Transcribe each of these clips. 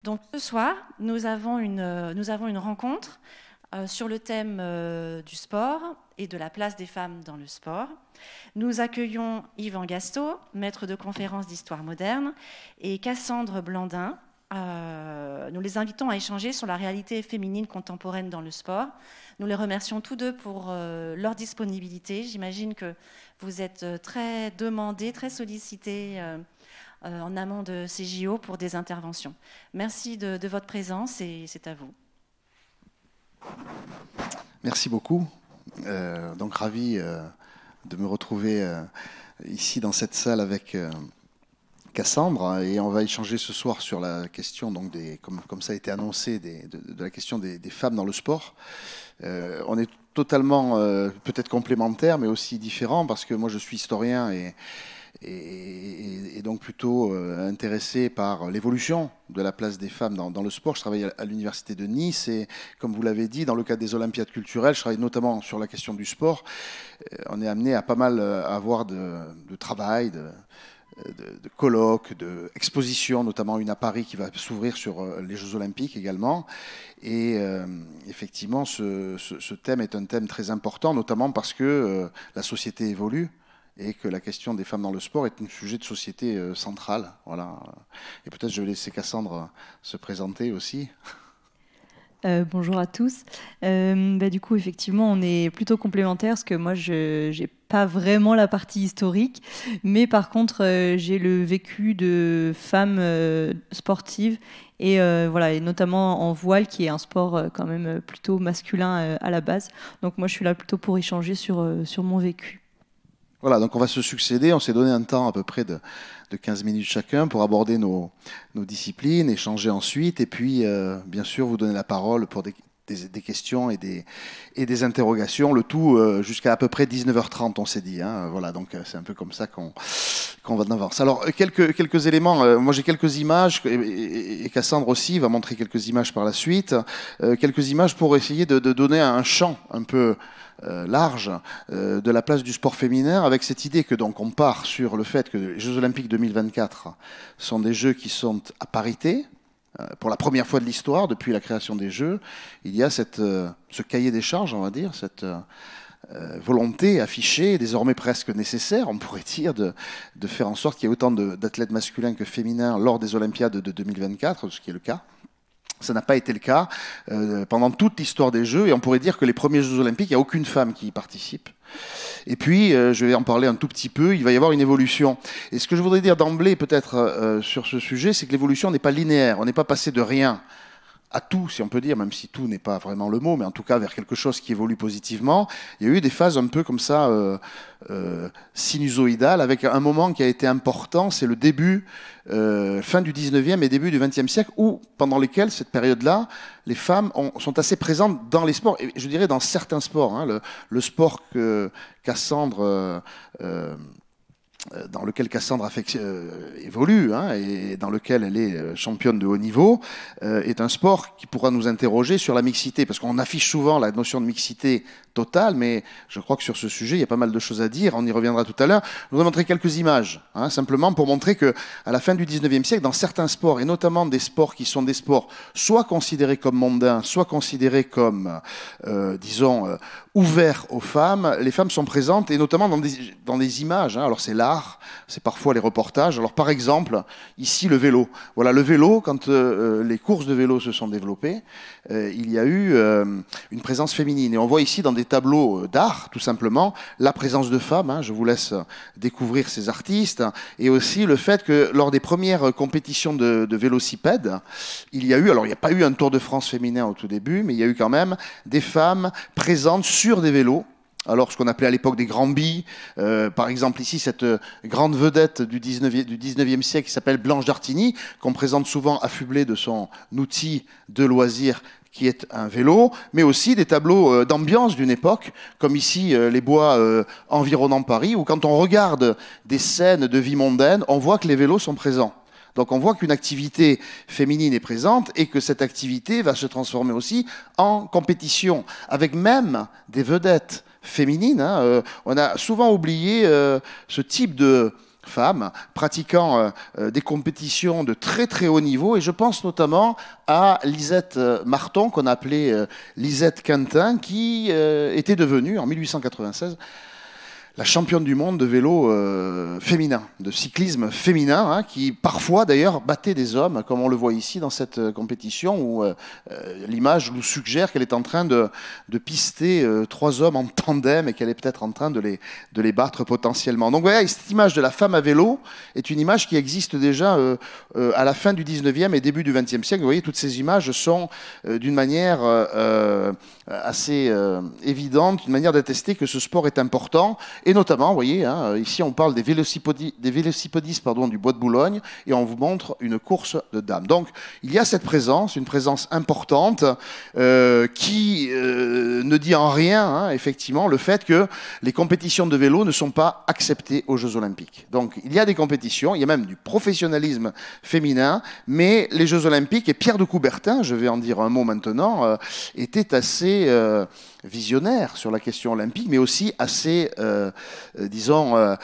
Donc ce soir, nous avons une rencontre sur le thème du sport et de la place des femmes dans le sport. Nous accueillons Yvan Gastaut, maître de conférences d'histoire moderne, et Cassandre Blandin. Nous les invitons à échanger sur la réalité féminine contemporaine dans le sport. Nous les remercions tous deux pour leur disponibilité. J'imagine que vous êtes très demandés, très sollicités en amont de ces JO pour des interventions. Merci de votre présence et c'est à vous. Merci beaucoup. Donc ravi de me retrouver ici dans cette salle avec Cassandre, et on va échanger ce soir sur la question, donc comme ça a été annoncé, de la question des femmes dans le sport. On est totalement peut-être complémentaires, mais aussi différents, parce que moi je suis historien et donc plutôt intéressé par l'évolution de la place des femmes dans le sport. Je travaille à l'université de Nice et, comme vous l'avez dit, dans le cadre des Olympiades culturelles, je travaille notamment sur la question du sport. On est amené à pas mal avoir de travail, de colloques, d'expositions, notamment une à Paris qui va s'ouvrir sur les Jeux Olympiques également. Et effectivement, ce thème est un thème très important, notamment parce que la société évolue et que la question des femmes dans le sport est un sujet de société central. Voilà. Et peut-être je vais laisser Cassandre se présenter aussi. Bonjour à tous. Du coup, effectivement, on est plutôt complémentaires parce que moi, je n'ai pas vraiment la partie historique, mais par contre, j'ai le vécu de femmes sportives et voilà, et notamment en voile, qui est un sport quand même plutôt masculin à la base. Donc moi, je suis là plutôt pour échanger sur mon vécu. Voilà, donc on va se succéder. On s'est donné un temps à peu près de 15 minutes chacun pour aborder nos disciplines, échanger ensuite, et puis bien sûr vous donner la parole pour des questions et des interrogations, le tout jusqu'à à peu près 19h30, on s'est dit. Hein, voilà, donc c'est un peu comme ça qu'on va en avance. Alors, quelques éléments. Moi, j'ai quelques images, et Cassandre aussi va montrer quelques images par la suite. Quelques images pour essayer de donner un champ un peu large de la place du sport féminin, avec cette idée que donc on part sur le fait que les Jeux Olympiques 2024 sont des Jeux qui sont à parité. Pour la première fois de l'histoire, depuis la création des Jeux, il y a ce cahier des charges, on va dire, cette volonté affichée, désormais presque nécessaire, on pourrait dire, de faire en sorte qu'il y ait autant d'athlètes masculins que féminins lors des Olympiades de 2024, ce qui est le cas. Ça n'a pas été le cas pendant toute l'histoire des Jeux, et on pourrait dire que les premiers Jeux Olympiques, il n'y a aucune femme qui y participe. Et puis, je vais en parler un tout petit peu, il va y avoir une évolution. Et ce que je voudrais dire d'emblée, peut-être, sur ce sujet, c'est que l'évolution n'est pas linéaire. On n'est pas passé de rien à tout, si on peut dire, même si tout n'est pas vraiment le mot, mais en tout cas vers quelque chose qui évolue positivement. Il y a eu des phases un peu comme ça, sinusoïdales, avec un moment qui a été important, c'est le début, fin du 19e et début du 20e siècle, où, pendant lesquels, cette période-là, les femmes sont assez présentes dans les sports, et je dirais dans certains sports. Hein, le sport que Cassandre... dans lequel Cassandre évolue, hein, et dans lequel elle est championne de haut niveau, est un sport qui pourra nous interroger sur la mixité, parce qu'on affiche souvent la notion de mixité totale, mais je crois que sur ce sujet, il y a pas mal de choses à dire, on y reviendra tout à l'heure. Je voudrais montrer quelques images, hein, simplement pour montrer qu'à la fin du 19e siècle, dans certains sports, et notamment des sports qui sont des sports soit considérés comme mondains, soit considérés comme, disons, ouverts aux femmes, les femmes sont présentes, et notamment dans des images. Hein. Alors c'est l'art, c'est parfois les reportages. Alors par exemple, ici le vélo. Voilà, le vélo, quand les courses de vélo se sont développées, il y a eu une présence féminine. Et on voit ici dans des tableaux d'art, tout simplement, la présence de femmes. Hein. Je vous laisse découvrir ces artistes. Et aussi le fait que lors des premières compétitions de vélocipèdes, il y a eu, alors il n'y a pas eu un Tour de France féminin au tout début, mais il y a eu quand même des femmes présentes sur des vélos. Alors, ce qu'on appelait à l'époque des grands billes, par exemple ici, cette grande vedette du 19e siècle qui s'appelle Blanche d'Artigny, qu'on présente souvent affublée de son outil de loisir qui est un vélo, mais aussi des tableaux d'ambiance d'une époque, comme ici les bois environnant Paris, où quand on regarde des scènes de vie mondaine, on voit que les vélos sont présents. Donc on voit qu'une activité féminine est présente et que cette activité va se transformer aussi en compétition, avec même des vedettes féminines. Hein. On a souvent oublié ce type de femmes pratiquant des compétitions de très très haut niveau, et je pense notamment à Lisette Marton, qu'on appelait Lisette Quintin, qui était devenue en 1896 la championne du monde de vélo féminin, de cyclisme féminin, hein, qui parfois d'ailleurs battait des hommes, comme on le voit ici dans cette compétition, où l'image nous suggère qu'elle est en train de pister 3 hommes en tandem et qu'elle est peut-être en train de les battre potentiellement. Donc voilà, cette image de la femme à vélo est une image qui existe déjà à la fin du 19e et début du 20e siècle. Vous voyez, toutes ces images sont d'une manière assez évidente, une manière d'attester que ce sport est important. Et notamment, vous voyez, hein, ici on parle des vélocipédistes du Bois de Boulogne, et on vous montre une course de dames. Donc il y a cette présence, une présence importante qui ne dit en rien, hein, effectivement, le fait que les compétitions de vélo ne sont pas acceptées aux Jeux Olympiques. Donc il y a des compétitions, il y a même du professionnalisme féminin, mais les Jeux Olympiques, et Pierre de Coubertin, je vais en dire un mot maintenant, était assez visionnaire sur la question olympique, mais aussi assez, disons,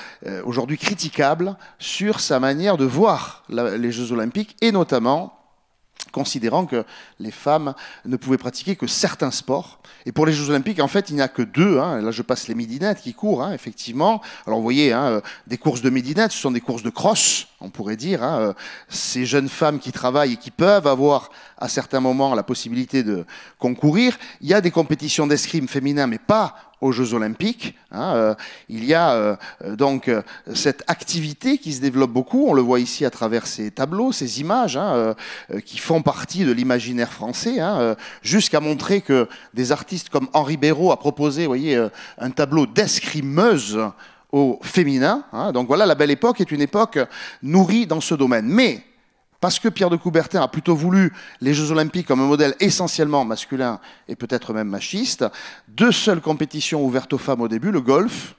aujourd'hui critiquable sur sa manière de voir les Jeux Olympiques, et notamment considérant que les femmes ne pouvaient pratiquer que certains sports. Et pour les Jeux Olympiques, en fait, il n'y a que 2. Hein. Là, je passe les midinettes qui courent, hein, effectivement. Alors, vous voyez, hein, des courses de midinettes, ce sont des courses de cross, on pourrait dire. Hein. Ces jeunes femmes qui travaillent et qui peuvent avoir, à certains moments, la possibilité de concourir. Il y a des compétitions d'escrime féminin, mais pas aux Jeux Olympiques. Hein. Il y a donc cette activité qui se développe beaucoup. On le voit ici à travers ces tableaux, ces images, hein, qui font partie de l'imaginaire français, hein, jusqu'à montrer que des artistes comme Henri Béraud a proposé, vous voyez, un tableau d'escrimeuse au féminin. Hein. Donc voilà, la Belle Époque est une époque nourrie dans ce domaine. Mais parce que Pierre de Coubertin a plutôt voulu les Jeux Olympiques comme un modèle essentiellement masculin et peut-être même machiste, 2 seules compétitions ouvertes aux femmes au début, le golf,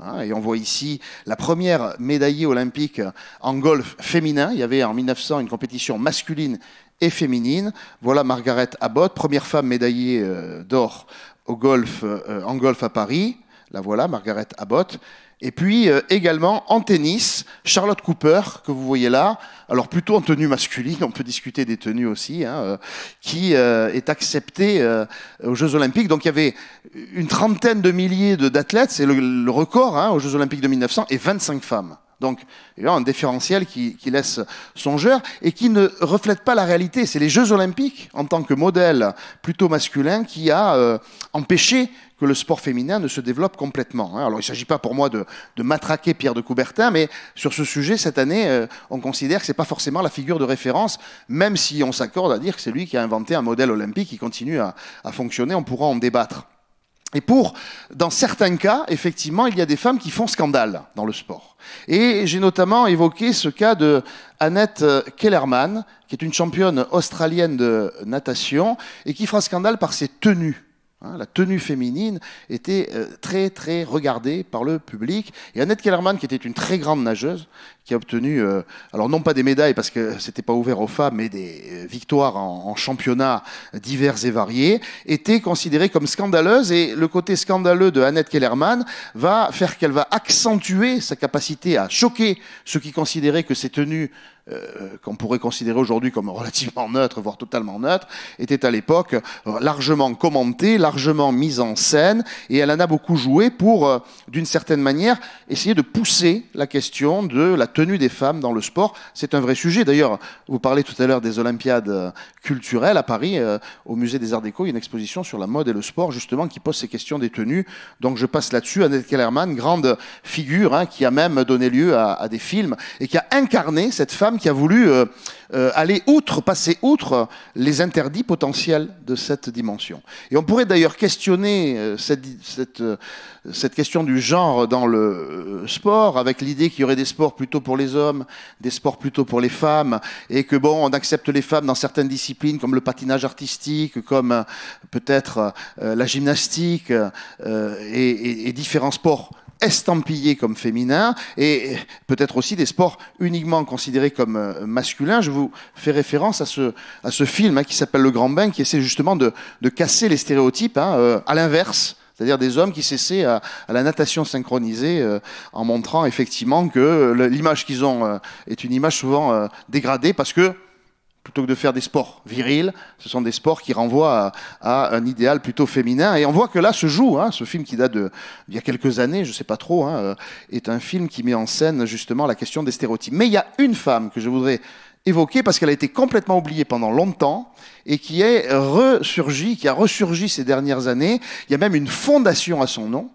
hein, et on voit ici la première médaillée olympique en golf féminin. Il y avait en 1900 une compétition masculine et féminine. Voilà Margaret Abbott, première femme médaillée d'or au golf, en golf à Paris. La voilà, Margaret Abbott. Et puis également en tennis, Charlotte Cooper, que vous voyez là, alors plutôt en tenue masculine, on peut discuter des tenues aussi, hein, qui est acceptée aux Jeux Olympiques. Donc il y avait une trentaine de milliers d'athlètes, c'est le record, hein, aux Jeux Olympiques de 1900, et 25 femmes. Donc, il y a un différentiel qui laisse songeur et qui ne reflète pas la réalité. C'est les Jeux Olympiques, en tant que modèle plutôt masculin, qui a empêché que le sport féminin ne se développe complètement. Alors, il ne s'agit pas pour moi de matraquer Pierre de Coubertin, mais sur ce sujet, cette année, on considère que ce n'est pas forcément la figure de référence, même si on s'accorde à dire que c'est lui qui a inventé un modèle olympique qui continue à fonctionner. On pourra en débattre. Et dans certains cas, effectivement, il y a des femmes qui font scandale dans le sport. Et j'ai notamment évoqué ce cas de Annette Kellerman, qui est une championne australienne de natation et qui fera scandale par ses tenues. La tenue féminine était très très regardée par le public. Et Annette Kellerman, qui était une très grande nageuse, qui a obtenu, alors non pas des médailles parce que c'était pas ouvert aux femmes, mais des victoires en championnats divers et variés, était considérée comme scandaleuse. Et le côté scandaleux de Annette Kellerman va faire qu'elle va accentuer sa capacité à choquer ceux qui considéraient que ces tenues qu'on pourrait considérer aujourd'hui comme relativement neutres, voire totalement neutres, étaient à l'époque largement commentées, largement mises en scène, et elle en a beaucoup joué pour, d'une certaine manière, essayer de pousser la question de la tenue des femmes dans le sport. C'est un vrai sujet. D'ailleurs, vous parlez tout à l'heure des Olympiades culturelles à Paris, au Musée des Arts Déco, il y a une exposition sur la mode et le sport, justement, qui pose ces questions des tenues. Donc je passe là-dessus. Annette Kellerman, grande figure, hein, qui a même donné lieu à des films, et qui a incarné cette femme qui a voulu passer outre les interdits potentiels de cette dimension. Et on pourrait d'ailleurs questionner cette question du genre dans le sport, avec l'idée qu'il y aurait des sports plutôt pour les hommes, des sports plutôt pour les femmes, et que bon, on accepte les femmes dans certaines disciplines comme le patinage artistique, comme peut-être la gymnastique et différents sports estampillés comme féminins, et peut-être aussi des sports uniquement considérés comme masculins. Je vous fais référence à ce film, hein, qui s'appelle Le Grand Bain, qui essaie justement de casser les stéréotypes, hein, à l'inverse. C'est-à-dire des hommes qui s'essaient à la natation synchronisée en montrant effectivement que l'image qu'ils ont est une image souvent dégradée parce que plutôt que de faire des sports virils, ce sont des sports qui renvoient à un idéal plutôt féminin. Et on voit que là se joue, ce film qui date d'il y a quelques années, je ne sais pas trop, est un film qui met en scène justement la question des stéréotypes. Mais il y a une femme que je voudrais évoquée parce qu'elle a été complètement oubliée pendant longtemps et qui a ressurgi ces dernières années. Il y a même une fondation à son nom,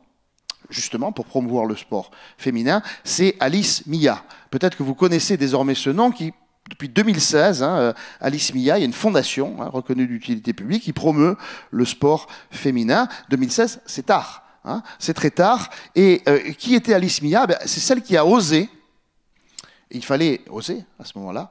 justement pour promouvoir le sport féminin, c'est Alice Mia. Peut-être que vous connaissez désormais ce nom qui, depuis 2016, Alice Mia, il y a une fondation reconnue d'utilité publique qui promeut le sport féminin. 2016, c'est tard, c'est très tard. Et qui était Alice Mia? C'est celle qui a osé, et il fallait oser à ce moment-là,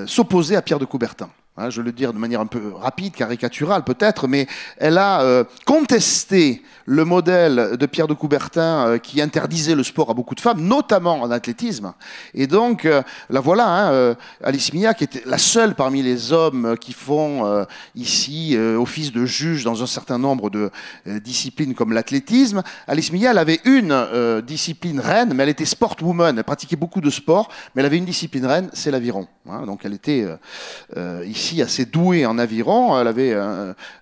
s'opposer à Pierre de Coubertin. Je vais le dire de manière un peu rapide, caricaturale peut-être, mais elle a contesté le modèle de Pierre de Coubertin qui interdisait le sport à beaucoup de femmes, notamment en athlétisme. Et donc, la voilà, Alice Mia, qui était la seule parmi les hommes qui font ici office de juge dans un certain nombre de disciplines comme l'athlétisme. Alice Mia, elle avait une discipline reine, mais elle était sportwoman, elle pratiquait beaucoup de sport, mais elle avait une discipline reine, c'est l'aviron. Donc elle était ici assez douée en aviron, elle avait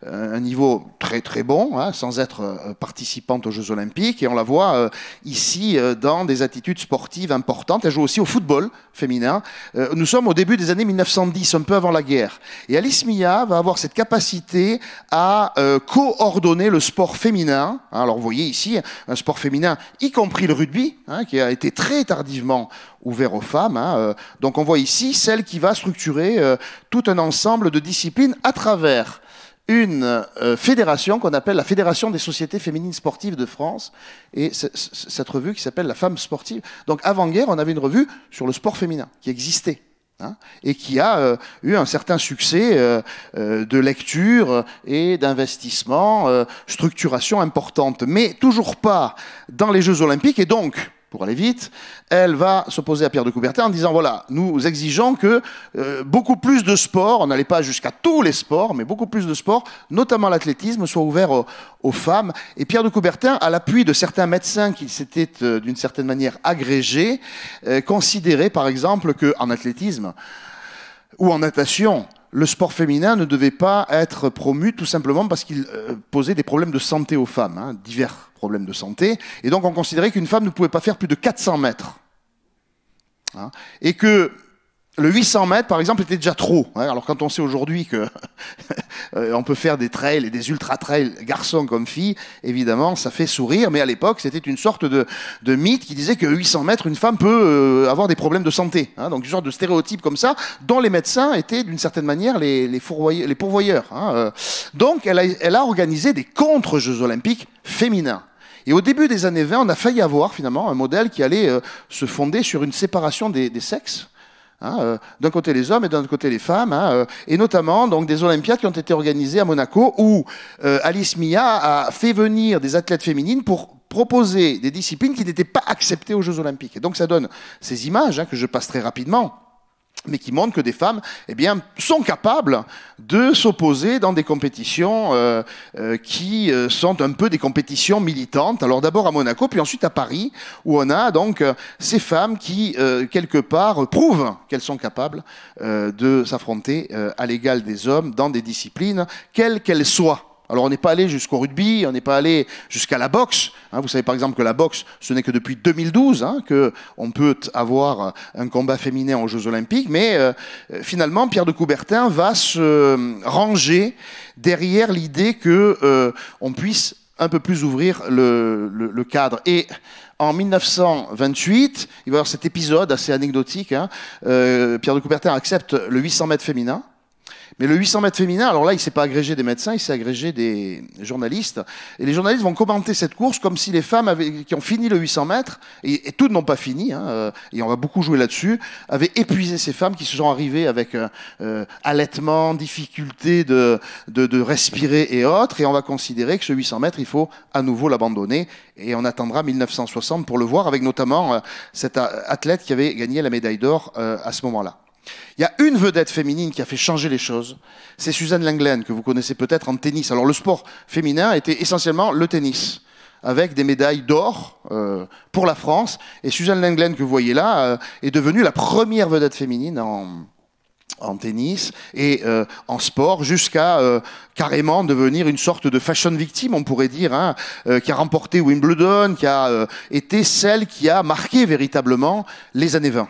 un niveau très très bon, sans être participante aux Jeux Olympiques, et on la voit ici dans des attitudes sportives importantes. Elle joue aussi au football féminin. Nous sommes au début des années 1910, un peu avant la guerre, et Alice Mia va avoir cette capacité à coordonner le sport féminin. Alors vous voyez ici un sport féminin, y compris le rugby, qui a été très tardivement ouvert aux femmes. Donc on voit ici celle qui va structurer tout un ensemble de disciplines à travers une fédération qu'on appelle la Fédération des sociétés féminines sportives de France, et cette revue qui s'appelle La Femme sportive. Donc avant-guerre, on avait une revue sur le sport féminin qui existait, et qui a eu un certain succès de lecture et d'investissement, structuration importante, mais toujours pas dans les Jeux Olympiques. Et donc, pour aller vite, elle va s'opposer à Pierre de Coubertin en disant, voilà, nous exigeons que beaucoup plus de sports, on n'allait pas jusqu'à tous les sports, mais beaucoup plus de sports, notamment l'athlétisme, soient ouverts aux femmes. Et Pierre de Coubertin, à l'appui de certains médecins qui s'étaient d'une certaine manière agrégés, considérait par exemple qu'en athlétisme ou en natation, le sport féminin ne devait pas être promu tout simplement parce qu'il posait des problèmes de santé aux femmes, divers problèmes de santé. Et donc on considérait qu'une femme ne pouvait pas faire plus de 400 mètres. Et que le 800 mètres, par exemple, était déjà trop. Alors quand on sait aujourd'hui que on peut faire des trails et des ultra-trails, garçons comme filles, évidemment, ça fait sourire. Mais à l'époque, c'était une sorte de mythe qui disait que 800 mètres, une femme peut avoir des problèmes de santé. Donc une sorte de stéréotype comme ça, dont les médecins étaient d'une certaine manière les pourvoyeurs. Donc elle a organisé des contre-Jeux Olympiques féminins. Et au début des années 20, on a failli avoir finalement un modèle qui allait se fonder sur une séparation des sexes. D'un côté les hommes et d'un autre côté les femmes, et notamment donc des Olympiades qui ont été organisées à Monaco où Alice Mia a fait venir des athlètes féminines pour proposer des disciplines qui n'étaient pas acceptées aux Jeux Olympiques. Et donc ça donne ces images que je passe très rapidement, mais qui montrent que des femmes sont capables de s'opposer dans des compétitions qui sont un peu des compétitions militantes. Alors d'abord à Monaco, puis ensuite à Paris, où on a donc ces femmes qui, quelque part, prouvent qu'elles sont capables de s'affronter à l'égal des hommes dans des disciplines, quelles qu'elles soient. Alors on n'est pas allé jusqu'au rugby, on n'est pas allé jusqu'à la boxe. Vous savez par exemple que la boxe, ce n'est que depuis 2012 qu'on peut avoir un combat féminin aux Jeux Olympiques, mais finalement Pierre de Coubertin va se ranger derrière l'idée qu'on puisse un peu plus ouvrir le cadre. Et en 1928, il va y avoir cet épisode assez anecdotique. Pierre de Coubertin accepte le 800 mètres féminin. Mais le 800 mètres féminin, alors là, il ne s'est pas agrégé des médecins, il s'est agrégé des journalistes. Et les journalistes vont commenter cette course comme si les femmes qui ont fini le 800 mètres, et toutes n'ont pas fini, et on va beaucoup jouer là-dessus, avaient épuisé ces femmes qui se sont arrivées avec allaitement, difficulté de respirer et autres. Et on va considérer que ce 800 mètres, il faut à nouveau l'abandonner. Et on attendra 1960 pour le voir, avec notamment cet athlète qui avait gagné la médaille d'or à ce moment-là. Il y a une vedette féminine qui a fait changer les choses, c'est Suzanne Lenglen, que vous connaissez peut-être en tennis. Alors le sport féminin était essentiellement le tennis, avec des médailles d'or pour la France. Et Suzanne Lenglen, que vous voyez là, est devenue la première vedette féminine en tennis et en sport, jusqu'à carrément devenir une sorte de fashion victime, on pourrait dire, hein, qui a remporté Wimbledon, qui a été celle qui a marqué véritablement les années 20.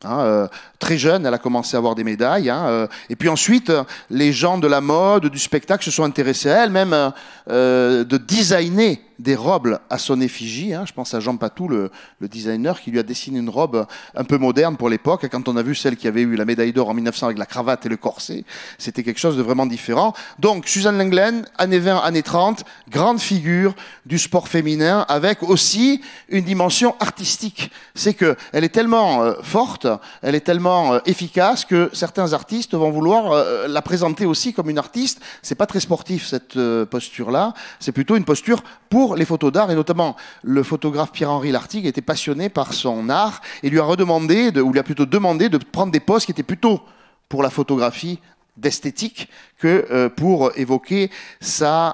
Hein, très jeune, elle a commencé à avoir des médailles. Hein, et puis ensuite, les gens de la mode, du spectacle se sont intéressés à elle, même de designer des robes à son effigie. Hein. Je pense à Jean Patou, le designer, qui lui a dessiné une robe un peu moderne pour l'époque. Quand on a vu celle qui avait eu la médaille d'or en 1900 avec la cravate et le corset, c'était quelque chose de vraiment différent. Donc, Suzanne Lenglen, années 20, années 30, grande figure du sport féminin, avec aussi une dimension artistique. C'est qu'elle est tellement forte, elle est tellement efficace que certains artistes vont vouloir la présenter aussi comme une artiste. C'est pas très sportif, cette posture-là. C'est plutôt une posture pour les photos d'art, et notamment le photographe Pierre-Henri Lartigue était passionné par son art et lui a redemandé, ou lui a plutôt demandé de prendre des poses qui étaient plutôt pour la photographie d'esthétique que pour évoquer son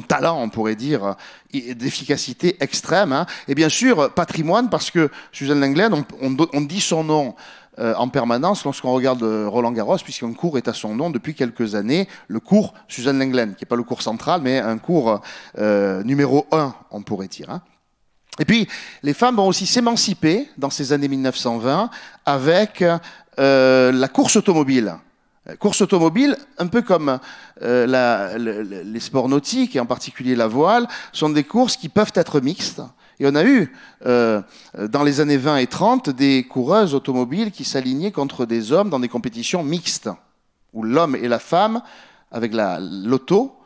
talent, on pourrait dire, d'efficacité extrême. Hein. Et bien sûr, patrimoine, parce que Suzanne Lenglen, on dit son nom en permanence lorsqu'on regarde Roland Garros, puisqu'un cours est à son nom depuis quelques années, le cours Suzanne Lenglen, qui n'est pas le cours central, mais un cours numéro 1, on pourrait dire. Hein. Et puis, les femmes vont aussi s'émanciper dans ces années 1920 avec la course automobile. Course automobile, un peu comme les sports nautiques, et en particulier la voile, sont des courses qui peuvent être mixtes. Et on a eu, dans les années 20 et 30, des coureuses automobiles qui s'alignaient contre des hommes dans des compétitions mixtes, où l'homme et la femme, avec l'auto,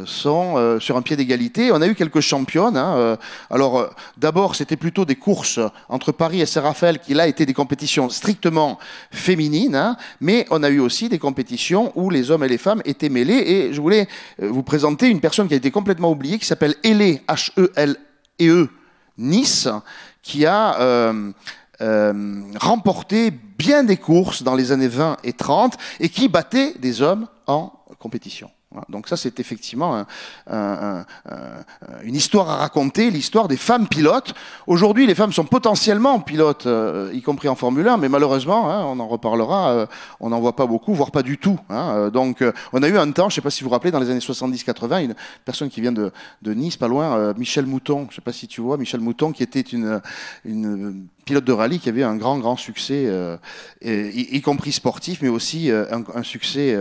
sont sur un pied d'égalité. On a eu quelques championnes. Hein, alors, d'abord, c'était plutôt des courses entre Paris et Saint-Raphaël, qui là étaient des compétitions strictement féminines, hein, mais on a eu aussi des compétitions où les hommes et les femmes étaient mêlés. Et je voulais vous présenter une personne qui a été complètement oubliée, qui s'appelle Hélé, H-E-L-E, Nice, qui a remporté bien des courses dans les années 20 et 30 et qui battait des hommes en compétition. Donc ça, c'est effectivement une histoire à raconter, l'histoire des femmes pilotes. Aujourd'hui, les femmes sont potentiellement pilotes, y compris en Formule 1, mais malheureusement, hein, on en reparlera, on n'en voit pas beaucoup, voire pas du tout. Hein. Donc, on a eu un temps, je ne sais pas si vous vous rappelez, dans les années 70-80, une personne qui vient de Nice, pas loin, Michel Mouton, je ne sais pas si tu vois, Michel Mouton, qui était une pilote de rallye qui avait un grand succès, y compris sportif, mais aussi un succès,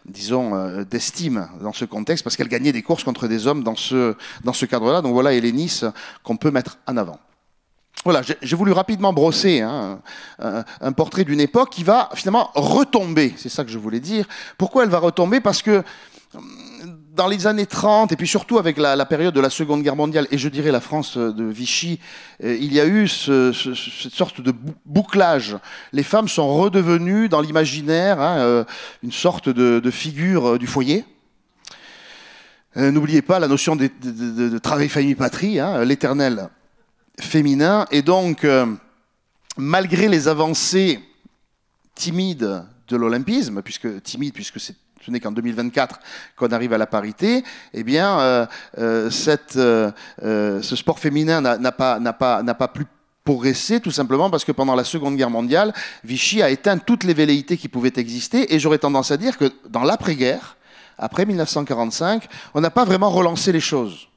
disons, d'estime dans ce contexte, parce qu'elle gagnait des courses contre des hommes dans ce cadre-là. Donc voilà, Hélénis qu'on peut mettre en avant. Voilà, j'ai voulu rapidement brosser un portrait d'une époque qui va finalement retomber, c'est ça que je voulais dire. Pourquoi elle va retomber? Parce que dans les années 30, et puis surtout avec la période de la Seconde Guerre mondiale, et je dirais la France de Vichy, il y a eu cette sorte de bouclage. Les femmes sont redevenues dans l'imaginaire une sorte de figure du foyer. N'oubliez pas la notion de travail, famille, patrie, l'éternel féminin. Et donc, malgré les avancées timides de l'olympisme, puisque ce n'est qu'en 2024 qu'on arrive à la parité, eh bien, ce sport féminin n'a pas plus progressé, tout simplement parce que pendant la Seconde Guerre mondiale, Vichy a éteint toutes les velléités qui pouvaient exister, et j'aurais tendance à dire que dans l'après-guerre, après 1945, on n'a pas vraiment relancé les choses.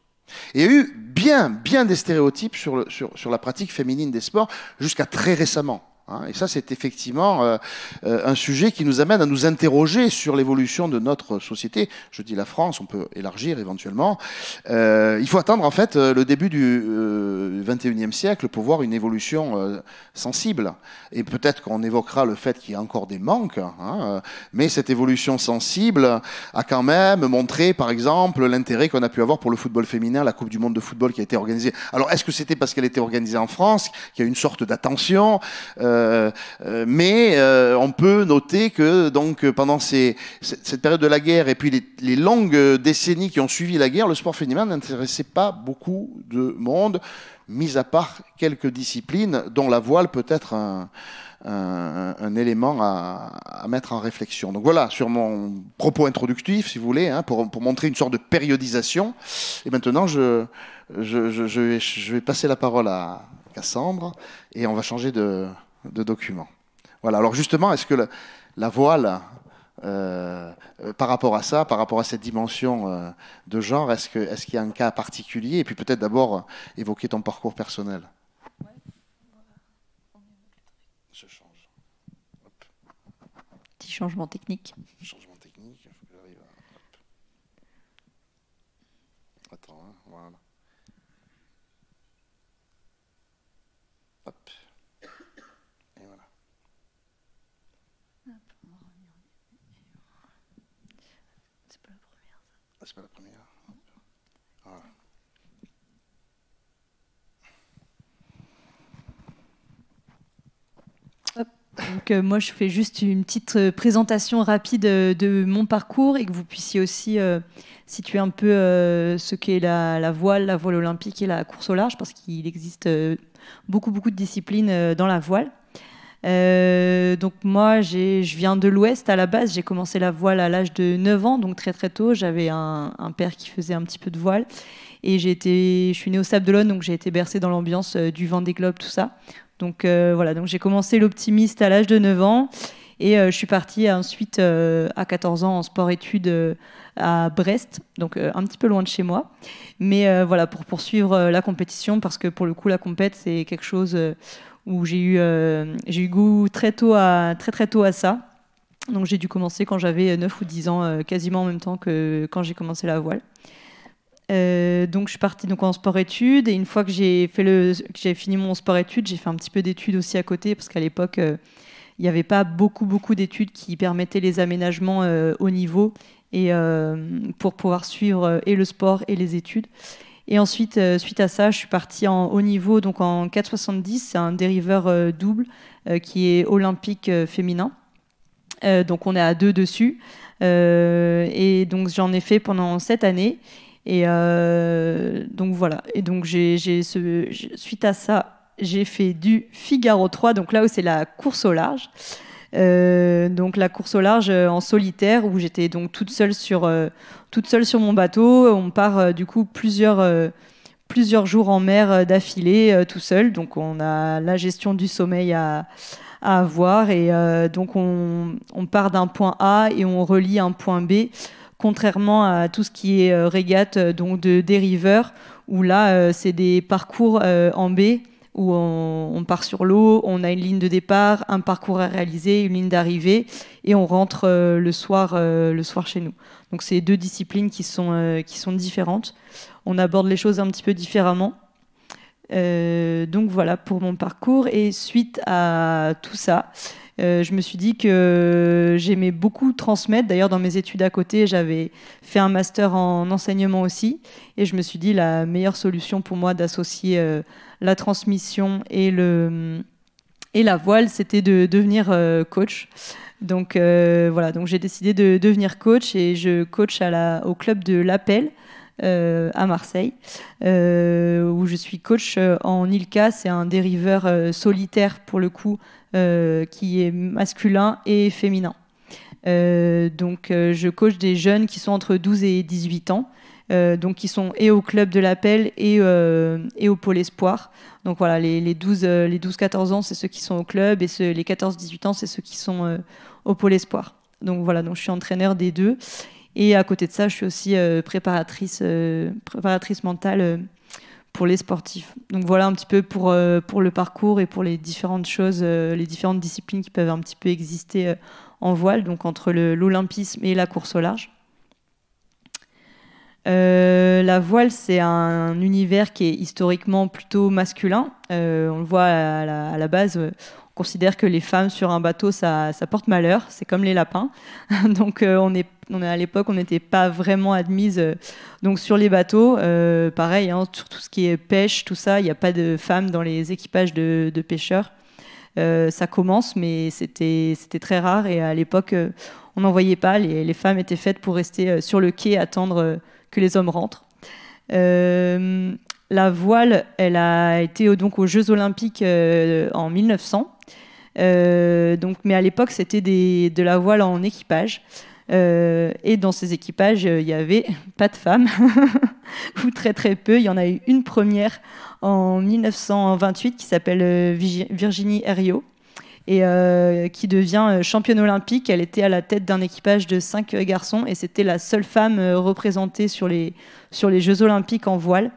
Il y a eu bien des stéréotypes sur la pratique féminine des sports jusqu'à très récemment. Et ça, c'est effectivement un sujet qui nous amène à nous interroger sur l'évolution de notre société. Je dis la France, on peut élargir éventuellement. Il faut attendre en fait le début du XXIe siècle pour voir une évolution sensible. Et peut-être qu'on évoquera le fait qu'il y a encore des manques, mais cette évolution sensible a quand même montré, par exemple, l'intérêt qu'on a pu avoir pour le football féminin, la Coupe du Monde de football qui a été organisée. Alors, est-ce que c'était parce qu'elle était organisée en France, qu'il y a eu une sorte d'attention Mais on peut noter que donc pendant cette période de la guerre et puis les longues décennies qui ont suivi la guerre, le sport féminin n'intéressait pas beaucoup de monde, mis à part quelques disciplines dont la voile peut être un élément à mettre en réflexion. Donc voilà, sur mon propos introductif, si vous voulez, hein, pour montrer une sorte de périodisation. Et maintenant, je vais passer la parole à Cassandre et on va changer de document. Voilà, alors justement, est-ce que la voile, par rapport à ça, par rapport à cette dimension de genre, est-ce qu'il y a un cas particulier? Et puis peut-être d'abord évoquer ton parcours personnel. Je change. Hop. Petit changement technique. Changement technique, il faut que j'arrive à... Hop. Attends, hein, voilà. Hop. Et voilà. C'est pas la première. Ah, c'est pas la première. Hop. Voilà. Donc moi, je fais juste une petite présentation rapide de mon parcours et que vous puissiez aussi situer un peu ce qu'est la voile olympique et la course au large, parce qu'il existe beaucoup de disciplines dans la voile. Donc moi, je viens de l'Ouest à la base. J'ai commencé la voile à l'âge de 9 ans, donc très tôt. J'avais un père qui faisait un petit peu de voile. Et je suis née au Sable d'Olonne, donc j'ai été bercée dans l'ambiance du Vendée Globe, tout ça. Donc voilà, donc j'ai commencé l'optimiste à l'âge de 9 ans et je suis partie ensuite à 14 ans en sport-études à Brest, donc un petit peu loin de chez moi. Mais voilà, pour poursuivre la compétition, parce que pour le coup, la compète, c'est quelque chose où j'ai eu goût très tôt à ça. Donc j'ai dû commencer quand j'avais 9 ou 10 ans, quasiment en même temps que quand j'ai commencé la voile. Donc je suis partie donc en sport-études et une fois que j'ai fini mon sport-études, j'ai fait un petit peu d'études aussi à côté parce qu'à l'époque il n'y avait pas beaucoup d'études qui permettaient les aménagements au niveau et pour pouvoir suivre et le sport et les études. Et ensuite, suite à ça, je suis partie en haut niveau, donc en 4,70, c'est un dériveur double qui est olympique féminin. Donc on est à 2 dessus. Et donc j'en ai fait pendant 7 années. Et donc voilà. Et donc suite à ça, j'ai fait du Figaro 3, donc là où c'est la course au large. Donc la course au large en solitaire, où j'étais donc toute seule sur mon bateau. On part du coup plusieurs jours en mer d'affilée tout seul. Donc on a la gestion du sommeil à avoir et donc on part d'un point A et on relie un point B. Contrairement à tout ce qui est régate, donc de dériveurs, où là, c'est des parcours en B, où on part sur l'eau, on a une ligne de départ, un parcours à réaliser, une ligne d'arrivée, et on rentre le soir chez nous. Donc, c'est 2 disciplines qui sont différentes. On aborde les choses un petit peu différemment. Donc, voilà pour mon parcours. Et suite à tout ça, je me suis dit que j'aimais beaucoup transmettre. D'ailleurs, dans mes études à côté, j'avais fait un master en enseignement aussi. Et je me suis dit, la meilleure solution pour moi d'associer la transmission et la voile, c'était de devenir coach. Donc voilà, donc j'ai décidé de devenir coach et je coach au club de l'Appel à Marseille, où je suis coach en ILCA. C'est un dériveur solitaire pour le coup, qui est masculin et féminin. Donc je coach des jeunes qui sont entre 12 et 18 ans, donc qui sont et au club de l'Appel et au pôle espoir. Donc voilà, les 12-14 ans, c'est ceux qui sont au club, et les 14-18 ans, c'est ceux qui sont au pôle espoir. Donc voilà, donc je suis entraîneur des 2. Et à côté de ça, je suis aussi préparatrice mentale pour les sportifs. Donc voilà un petit peu pour le parcours et pour les différentes choses, les différentes disciplines qui peuvent un petit peu exister en voile, donc entre l'olympisme et la course au large. La voile, c'est un univers qui est historiquement plutôt masculin. On le voit à la base. On considère que les femmes sur un bateau, ça porte malheur. C'est comme les lapins. Donc, à l'époque, on n'était pas vraiment admises. Donc, sur les bateaux, pareil, hein, sur tout ce qui est pêche, tout ça, il n'y a pas de femmes dans les équipages de pêcheurs. Ça commence, mais c'était très rare. Et à l'époque, on n'en voyait pas. Les femmes étaient faites pour rester sur le quai, attendre que les hommes rentrent. La voile, elle a été donc aux Jeux Olympiques en 1900. Mais à l'époque, c'était de la voile en équipage. Et dans ces équipages, il n'y avait pas de femmes, ou très très peu. Il y en a eu une première en 1928 qui s'appelle Virginie Herriot et qui devient championne olympique. Elle était à la tête d'un équipage de 5 garçons et c'était la seule femme représentée sur les Jeux Olympiques en voile.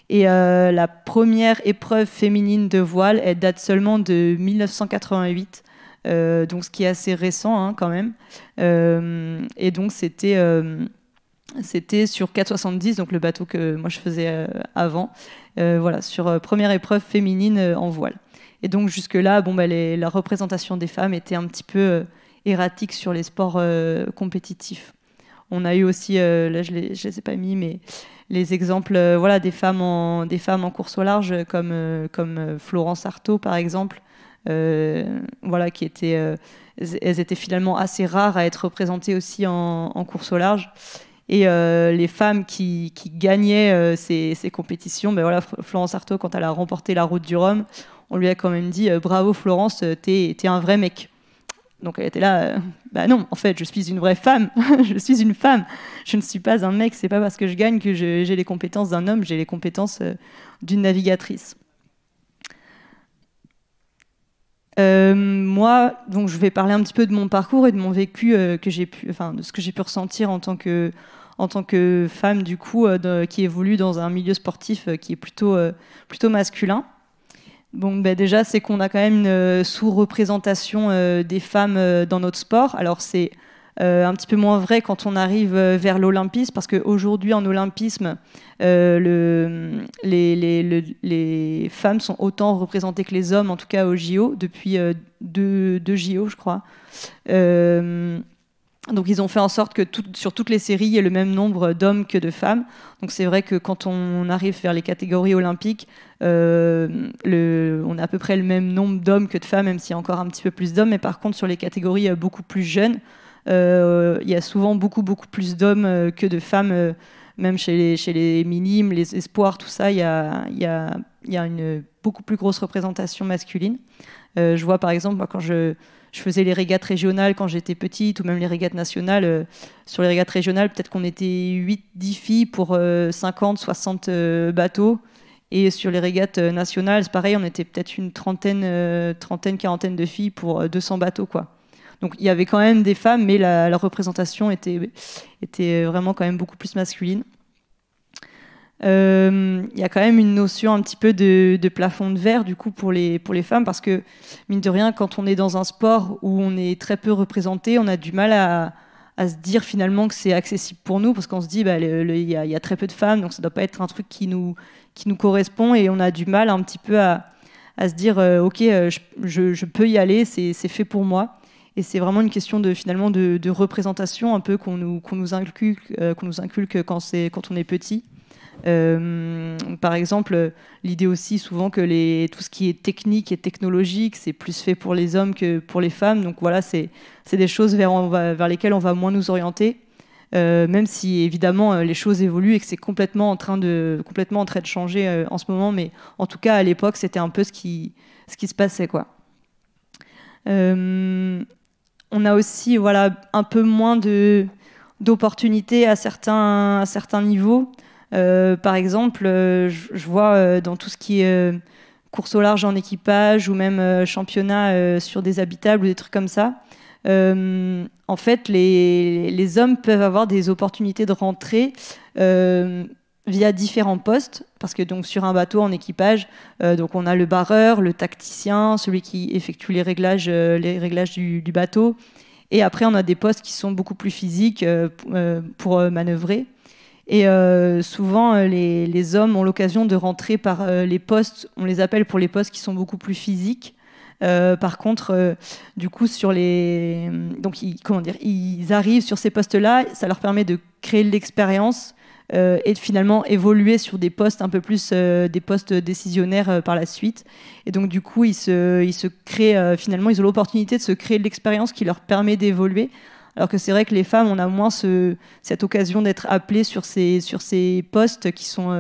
Et la première épreuve féminine de voile, elle date seulement de 1988. Donc ce qui est assez récent hein, quand même. Et donc c'était sur 470, donc le bateau que moi je faisais avant, voilà, sur première épreuve féminine en voile. Et donc jusque-là, la représentation des femmes était un petit peu erratique sur les sports compétitifs. On a eu aussi, là je les ai pas mis, mais les exemples des femmes en course au large comme Florence Artaud par exemple. Qui étaient, elles étaient finalement assez rares à être représentées aussi en course au large. Et les femmes qui gagnaient ces compétitions, Florence Artaud, quand elle a remporté la Route du Rhum, on lui a quand même dit bravo Florence, t'es un vrai mec. Donc elle était là, non, en fait, je suis une vraie femme, je suis une femme, je ne suis pas un mec, c'est pas parce que je gagne que j'ai les compétences d'un homme, j'ai les compétences d'une navigatrice. Moi, donc je vais parler un petit peu de mon parcours et de mon vécu de ce que j'ai pu ressentir en tant que femme du coup qui évolue dans un milieu sportif qui est plutôt masculin. Bon, déjà, c'est qu'on a quand même une sous-représentation des femmes dans notre sport. Alors c'est un petit peu moins vrai quand on arrive vers l'olympisme, parce qu'aujourd'hui en olympisme, les femmes sont autant représentées que les hommes, en tout cas au JO, depuis deux JO, je crois. Donc ils ont fait en sorte que sur toutes les séries, il y ait le même nombre d'hommes que de femmes. Donc c'est vrai que quand on arrive vers les catégories olympiques, on a à peu près le même nombre d'hommes que de femmes, même s'il y a encore un petit peu plus d'hommes. Mais par contre, sur les catégories beaucoup plus jeunes, il y a souvent beaucoup plus d'hommes que de femmes, même chez les minimes, les espoirs, tout ça, il y a une beaucoup plus grosse représentation masculine. Je vois par exemple, moi, quand je faisais les régates régionales quand j'étais petite, ou même les régates nationales. Sur les régates régionales, peut-être qu'on était 8-10 filles pour 50, 60 bateaux. Et sur les régates nationales, c'est pareil, on était peut-être une quarantaine de filles pour 200 bateaux, quoi. Donc il y avait quand même des femmes, mais la représentation était vraiment quand même beaucoup plus masculine. Il y a quand même une notion un petit peu de plafond de verre du coup pour les femmes, parce que mine de rien, quand on est dans un sport où on est très peu représenté, on a du mal à se dire finalement que c'est accessible pour nous, parce qu'on se dit il y a très peu de femmes, donc ça doit pas être un truc qui nous correspond, et on a du mal un petit peu à se dire ok, je peux y aller, c'est fait pour moi. Et c'est vraiment une question finalement de représentation un peu qu'on nous inculque quand on est petit. Par exemple, l'idée aussi souvent que tout ce qui est technique et technologique, c'est plus fait pour les hommes que pour les femmes. Donc voilà, c'est des choses vers lesquelles on va moins nous orienter, même si évidemment les choses évoluent et que c'est complètement en train de changer en ce moment. Mais en tout cas, à l'époque, c'était un peu ce qui se passait, quoi. On a aussi un peu moins d'opportunités à certains niveaux. Par exemple, je vois dans tout ce qui est course au large en équipage, ou même championnat sur des habitables ou des trucs comme ça, en fait, les hommes peuvent avoir des opportunités de rentrée via différents postes, parce que donc sur un bateau en équipage, donc on a le barreur, le tacticien, celui qui effectue les réglages du bateau, et après on a des postes qui sont beaucoup plus physiques pour manœuvrer. Et souvent les hommes ont l'occasion de rentrer par les postes, on les appelle pour les postes qui sont beaucoup plus physiques. Par contre, du coup, donc ils arrivent sur ces postes-là, ça leur permet de créer de l'expérience, et de finalement évoluer sur des postes un peu plus des postes décisionnaires par la suite. Et donc du coup, ils se créent finalement, ils ont l'opportunité de se créer de l'expérience qui leur permet d'évoluer. Alors que c'est vrai que les femmes, on a moins cette occasion d'être appelées sur ces postes qui sont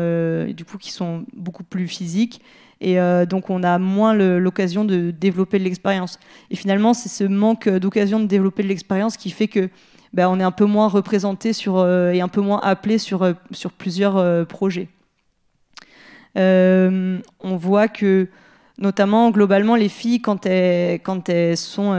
qui sont beaucoup plus physiques. Et donc on a moins l'occasion de développer de l'expérience. Et finalement, c'est ce manque d'occasion de développer de l'expérience qui fait que on est un peu moins représenté et un peu moins appelé sur plusieurs projets. On voit que, notamment, globalement, les filles, quand elles sont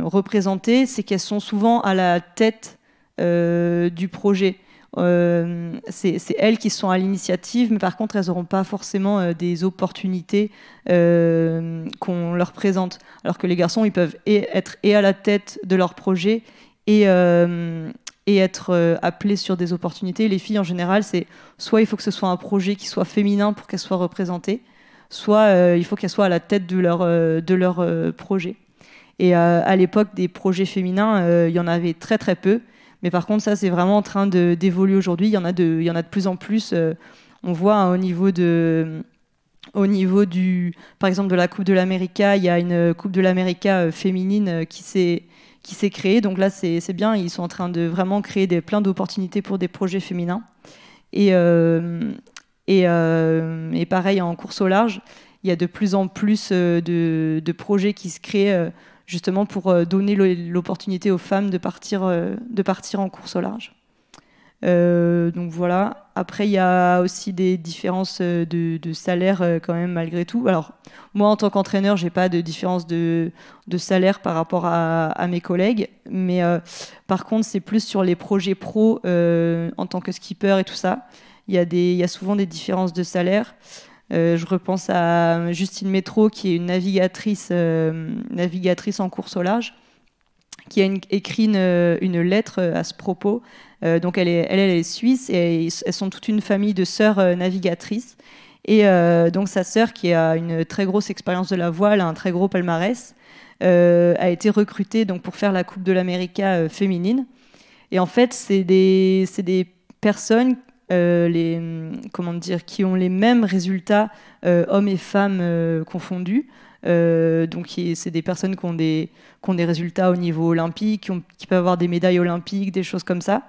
représentées, c'est qu'elles sont souvent à la tête du projet. C'est elles qui sont à l'initiative, mais par contre, elles n'auront pas forcément des opportunités qu'on leur présente. Alors que les garçons, ils peuvent être à la tête de leur projet et être appelés sur des opportunités. Les filles, en général, c'est soit il faut que ce soit un projet qui soit féminin pour qu'elles soient représentées, soit il faut qu'elles soient à la tête de leur projet. Et à l'époque des projets féminins, il y en avait très très peu. Mais par contre, ça, c'est vraiment en train d'évoluer aujourd'hui. Il y en a de plus en plus. On voit hein, au niveau par exemple, de la Coupe de l'América, il y a une Coupe de l'América féminine qui s'est créée. Donc là, c'est bien. Ils sont en train de vraiment créer plein d'opportunités pour des projets féminins. Et pareil, en course au large, il y a de plus en plus de projets qui se créent justement pour donner l'opportunité aux femmes de partir en course au large. Donc voilà. Après, il y a aussi des différences de salaire quand même malgré tout. Alors, moi, en tant qu'entraîneur, j'ai pas de différence de salaire par rapport à mes collègues. Mais par contre, c'est plus sur les projets pro en tant que skipper et tout ça. Il y a souvent des différences de salaire. Je repense à Justine Métro, qui est une navigatrice en course au large, qui a écrit une lettre à ce propos. Donc elle est suisse et elles sont toute une famille de sœurs navigatrices. Et donc sa sœur, qui a une très grosse expérience de la voile, un très gros palmarès, a été recrutée donc, pour faire la Coupe de l'América féminine. Et en fait, c'est des personnes qui ont les mêmes résultats, hommes et femmes confondus. Donc c'est des personnes qui ont des résultats au niveau olympique, qui peuvent avoir des médailles olympiques, des choses comme ça.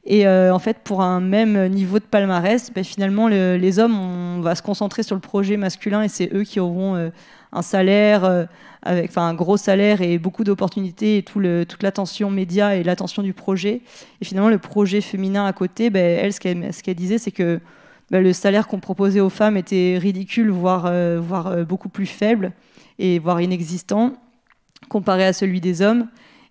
Et en fait, pour un même niveau de palmarès, finalement, les hommes, on va se concentrer sur le projet masculin et c'est eux qui auront un salaire, un gros salaire et beaucoup d'opportunités et toute l'attention média et l'attention du projet. Et finalement, le projet féminin à côté, elle, ce qu'elle disait, c'est que le salaire qu'on proposait aux femmes était ridicule, voire beaucoup plus faible, et voire inexistant, comparé à celui des hommes,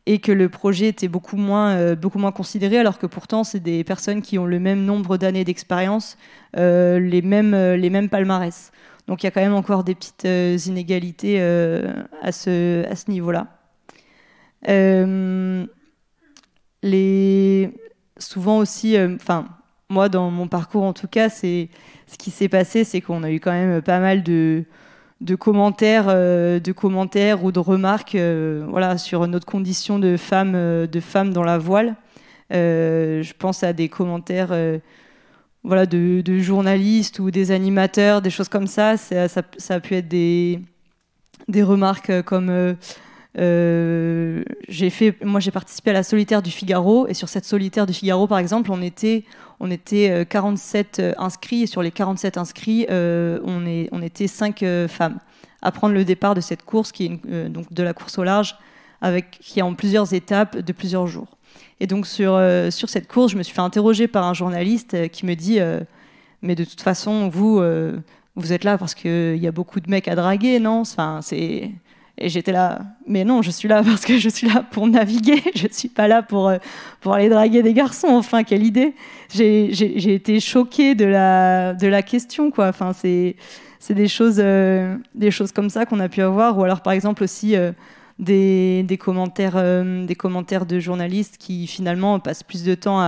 et que le projet était beaucoup moins considéré, alors que pourtant, c'est des personnes qui ont le même nombre d'années d'expérience, les mêmes palmarès. Donc il y a quand même encore des petites inégalités à ce niveau-là. Souvent aussi, moi dans mon parcours en tout cas, ce qui s'est passé, c'est qu'on a eu quand même pas mal de commentaires ou de remarques sur notre condition de femme dans la voile. Je pense à des commentaires de journalistes ou des animateurs, des choses comme ça. Ça a pu être des remarques comme j'ai participé à la solitaire du Figaro, et sur cette solitaire du Figaro par exemple, on était 47 inscrits, et sur les 47 inscrits on était 5 femmes à prendre le départ de cette course qui est donc de la course au large, qui est en plusieurs étapes de plusieurs jours. Et donc sur cette course, je me suis fait interroger par un journaliste qui me dit mais de toute façon vous êtes là parce qu'il y a beaucoup de mecs à draguer, non ? Et j'étais là, mais non, je suis là parce que je suis là pour naviguer, je suis pas là pour aller draguer des garçons. Enfin, quelle idée ! J'ai été choquée de la question, quoi. Enfin, c'est des choses comme ça qu'on a pu avoir, ou alors par exemple aussi des commentaires de journalistes qui finalement passent plus de temps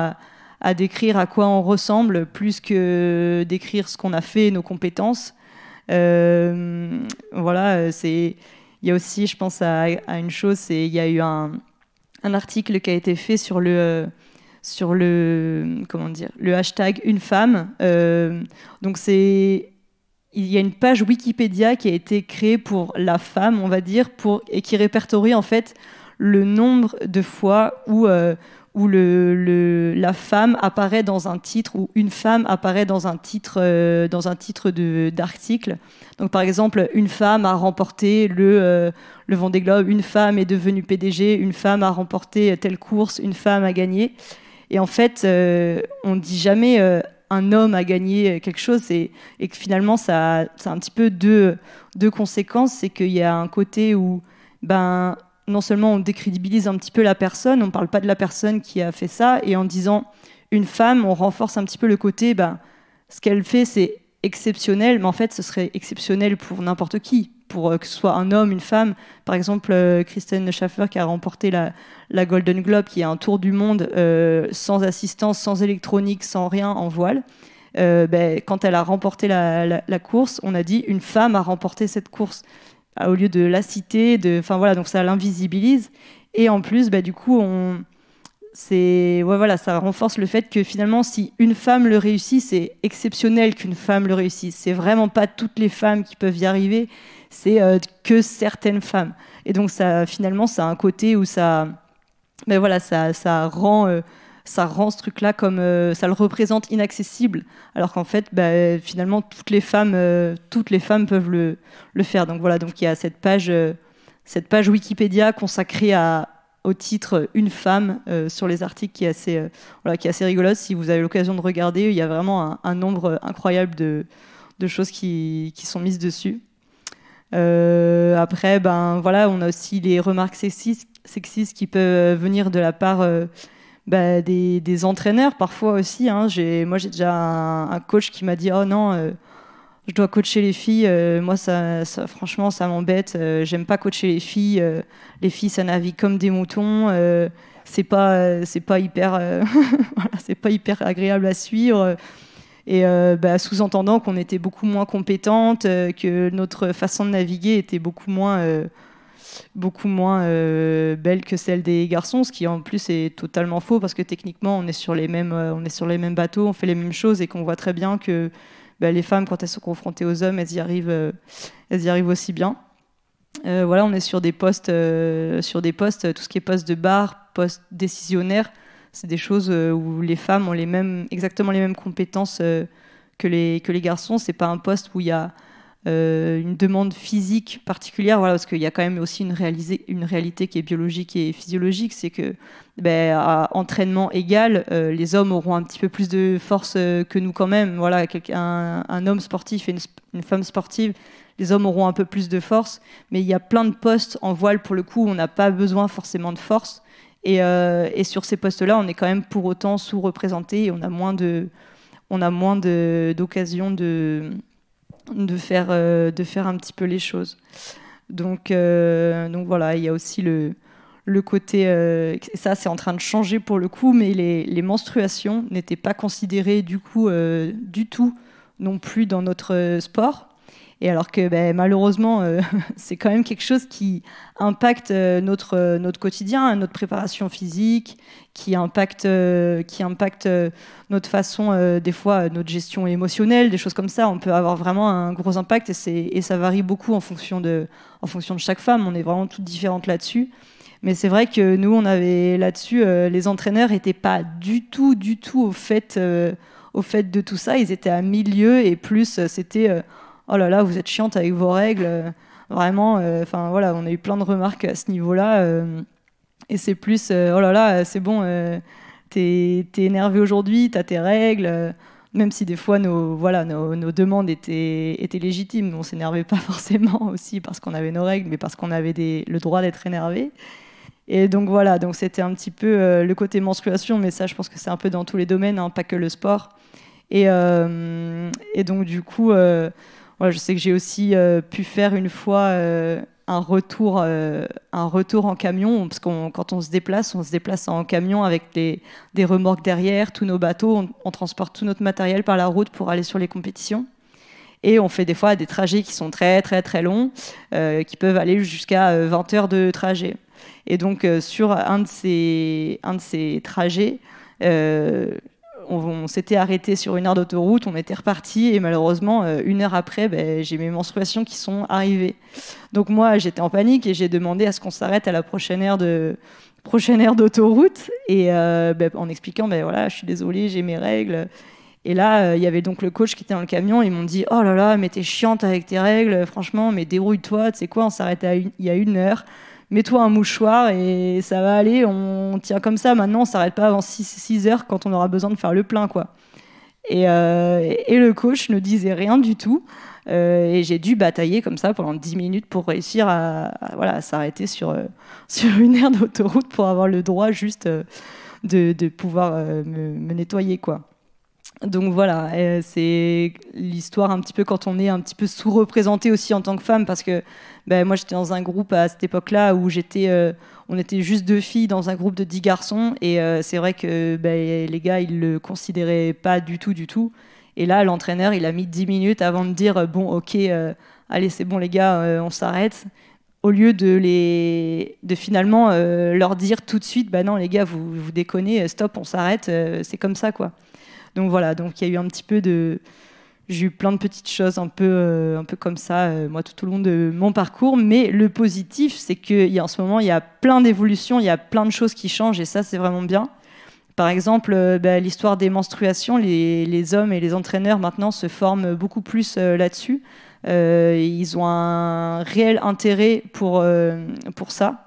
à décrire à quoi on ressemble plus que décrire ce qu'on a fait, nos compétences. Il y a aussi, je pense à une chose, il y a eu un article qui a été fait sur sur le, comment dire, le hashtag une femme. Donc il y a une page Wikipédia qui a été créée pour la femme, on va dire, et qui répertorie en fait le nombre de fois où la femme apparaît dans un titre, ou une femme apparaît dans un titre d'article. Donc par exemple, une femme a remporté le Vendée Globe, une femme est devenue PDG, une femme a remporté telle course, une femme a gagné. Et en fait, on ne dit jamais un homme a gagné quelque chose, et que finalement, ça a un petit peu deux conséquences. C'est qu'il y a un côté où non seulement on décrédibilise un petit peu la personne, on ne parle pas de la personne qui a fait ça, et en disant une femme, on renforce un petit peu le côté, ce qu'elle fait, c'est exceptionnel, mais en fait, ce serait exceptionnel pour n'importe qui, pour que ce soit un homme, une femme. Par exemple, Kristen Schaeffer, qui a remporté la Golden Globe, qui est un tour du monde sans assistance, sans électronique, sans rien, en voile. Quand elle a remporté la course, on a dit une femme a remporté cette course, au lieu de la citer, donc ça l'invisibilise. Et en plus, du coup, ça renforce le fait que finalement, si une femme le réussit, c'est exceptionnel qu'une femme le réussisse. C'est vraiment pas toutes les femmes qui peuvent y arriver, c'est que certaines femmes. Et donc, finalement, ça a un côté où ça rend ce truc-là comme ça le représente inaccessible, alors qu'en fait, finalement, toutes les femmes peuvent le faire. Donc voilà, donc il y a cette page Wikipédia consacrée au titre une femme sur les articles qui est assez rigolote. Si vous avez l'occasion de regarder, il y a vraiment un nombre incroyable de choses qui sont mises dessus. Après, on a aussi les remarques sexistes qui peuvent venir de la part des entraîneurs parfois aussi. Moi, j'ai déjà un coach qui m'a dit « Oh non, je dois coacher les filles. Moi, ça, franchement, ça m'embête. J'aime pas coacher les filles. Les filles, ça navigue comme des moutons. C'est pas hyper, c'est pas hyper agréable à suivre. » Et sous-entendant qu'on était beaucoup moins compétente, que notre façon de naviguer était beaucoup moins belle que celle des garçons, ce qui en plus est totalement faux, parce que techniquement on est sur les mêmes bateaux, on fait les mêmes choses, et qu'on voit très bien que les femmes, quand elles sont confrontées aux hommes, elles y arrivent aussi bien. On est sur des postes, tout ce qui est poste de bar, poste décisionnaire, c'est des choses où les femmes ont exactement les mêmes compétences que les garçons. C'est pas un poste où il y a une demande physique particulière, parce qu'il y a quand même aussi une réalité qui est biologique et physiologique, c'est que à entraînement égal, les hommes auront un petit peu plus de force que nous quand même. Un homme sportif et une femme sportive, les hommes auront un peu plus de force, mais il y a plein de postes en voile, pour le coup, où on n'a pas besoin forcément de force, et sur ces postes-là, on est quand même pour autant sous-représenté, et on a moins d'occasions de faire un petit peu les choses. Donc voilà, il y a aussi le côté, ça c'est en train de changer pour le coup, mais les menstruations n'étaient pas considérées du coup du tout non plus dans notre sport. Et alors que malheureusement, c'est quand même quelque chose qui impacte notre quotidien, notre préparation physique, qui impacte notre façon, des fois, notre gestion émotionnelle, des choses comme ça. On peut avoir vraiment un gros impact, et ça varie beaucoup en fonction de chaque femme. On est vraiment toutes différentes là-dessus. Mais c'est vrai que nous, on avait là-dessus, les entraîneurs n'étaient pas du tout au fait de tout ça. Ils étaient à milieu, et plus c'était... oh là là, vous êtes chiante avec vos règles, vraiment. On a eu plein de remarques à ce niveau-là, et c'est plus, oh là là, c'est bon, t'es énervé aujourd'hui, t'as tes règles. Même si des fois nos demandes étaient légitimes, on s'énervait pas forcément aussi parce qu'on avait nos règles, mais parce qu'on avait le droit d'être énervé. Et donc voilà, donc c'était un petit peu le côté menstruation, mais ça, je pense que c'est un peu dans tous les domaines, pas que le sport. Et donc du coup. Je sais que j'ai aussi pu faire une fois un retour en camion, parce que quand on se déplace en camion avec des remorques derrière, tous nos bateaux, on transporte tout notre matériel par la route pour aller sur les compétitions. Et on fait des fois des trajets qui sont très très très longs, qui peuvent aller jusqu'à 20 heures de trajet. Et donc sur un de ces trajets, On s'était arrêté sur une aire d'autoroute, on était reparti et malheureusement, 1 heure après, j'ai mes menstruations qui sont arrivées. Donc moi, j'étais en panique et j'ai demandé à ce qu'on s'arrête à la prochaine aire d'autoroute et en expliquant, voilà, je suis désolée, j'ai mes règles. Et là, il y avait donc le coach qui était dans le camion. Ils m'ont dit « Oh là là, mais t'es chiante avec tes règles, franchement, mais dérouille-toi, tu sais quoi, on s'arrête il y a 1 heure. Mets-toi un mouchoir et ça va aller, on tient comme ça. Maintenant, on s'arrête pas avant 6 heures quand on aura besoin de faire le plein, quoi. » Et le coach ne disait rien du tout. Et j'ai dû batailler comme ça pendant 10 minutes pour réussir à s'arrêter sur 1 aire d'autoroute pour avoir le droit juste de pouvoir me nettoyer, quoi. Donc voilà, c'est l'histoire un petit peu quand on est un petit peu sous-représenté aussi en tant que femme, parce que moi j'étais dans un groupe à cette époque-là où on était juste 2 filles dans un groupe de 10 garçons, et c'est vrai que les gars ils le considéraient pas du tout. Et là l'entraîneur il a mis 10 minutes avant de dire bon ok, allez c'est bon les gars, on s'arrête, au lieu de finalement leur dire tout de suite non les gars vous déconnez, stop on s'arrête, c'est comme ça quoi. Donc voilà, donc il y a eu un petit peu j'ai eu plein de petites choses un peu comme ça, moi tout au long de mon parcours. Mais le positif, c'est qu'en ce moment, il y a plein d'évolutions, il y a plein de choses qui changent et ça, c'est vraiment bien. Par exemple, l'histoire des menstruations, les hommes et les entraîneurs maintenant se forment beaucoup plus là-dessus. Ils ont un réel intérêt pour ça.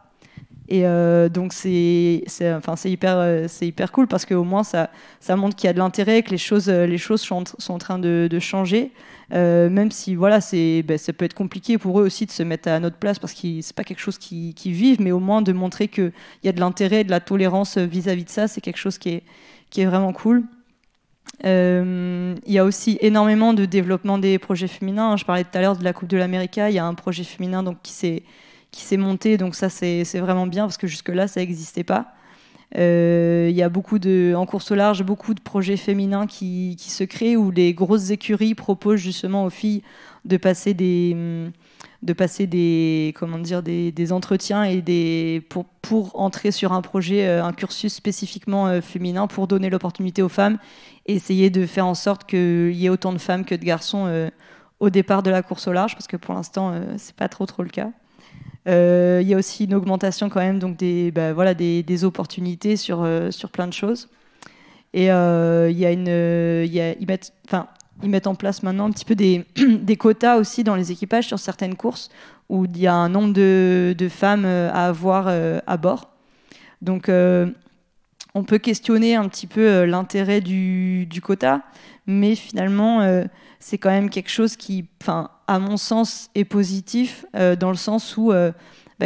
Et donc c'est hyper cool parce qu'au moins ça montre qu'il y a de l'intérêt, que les choses sont en train de changer, même si voilà ça peut être compliqué pour eux aussi de se mettre à notre place parce que c'est pas quelque chose qu'ils vivent, mais au moins de montrer qu'il y a de l'intérêt, de la tolérance vis-à-vis de ça, c'est quelque chose qui est vraiment cool. Il y a aussi énormément de développement des projets féminins. Je parlais tout à l'heure de la Coupe de l'Amérique, il y a un projet féminin donc qui s'est monté, donc ça c'est vraiment bien parce que jusque-là ça n'existait pas. Il y a en course au large beaucoup de projets féminins qui se créent où les grosses écuries proposent justement aux filles de passer des entretiens et pour entrer sur un projet, un cursus spécifiquement féminin pour donner l'opportunité aux femmes et essayer de faire en sorte qu'il y ait autant de femmes que de garçons au départ de la course au large parce que pour l'instant c'est pas trop le cas. Il y a aussi une augmentation quand même donc des opportunités sur plein de choses. Et ils mettent en place maintenant un petit peu des quotas aussi dans les équipages sur certaines courses où il y a un nombre de femmes à avoir à bord. Donc on peut questionner un petit peu l'intérêt du quota, mais finalement c'est quand même quelque chose qui, à mon sens, est positif dans le sens où,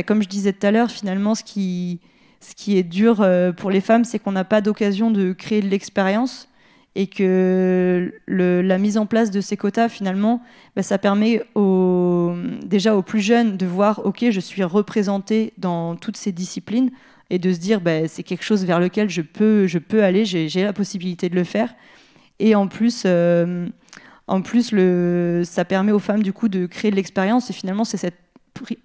comme je disais tout à l'heure, finalement, ce qui est dur pour les femmes, c'est qu'on n'a pas d'occasion de créer de l'expérience et que la mise en place de ces quotas, finalement, ça permet déjà aux plus jeunes de voir, ok, je suis représentée dans toutes ces disciplines et de se dire, c'est quelque chose vers lequel je peux aller, j'ai la possibilité de le faire. Et en plus, ça permet aux femmes du coup de créer de l'expérience et finalement c'est cette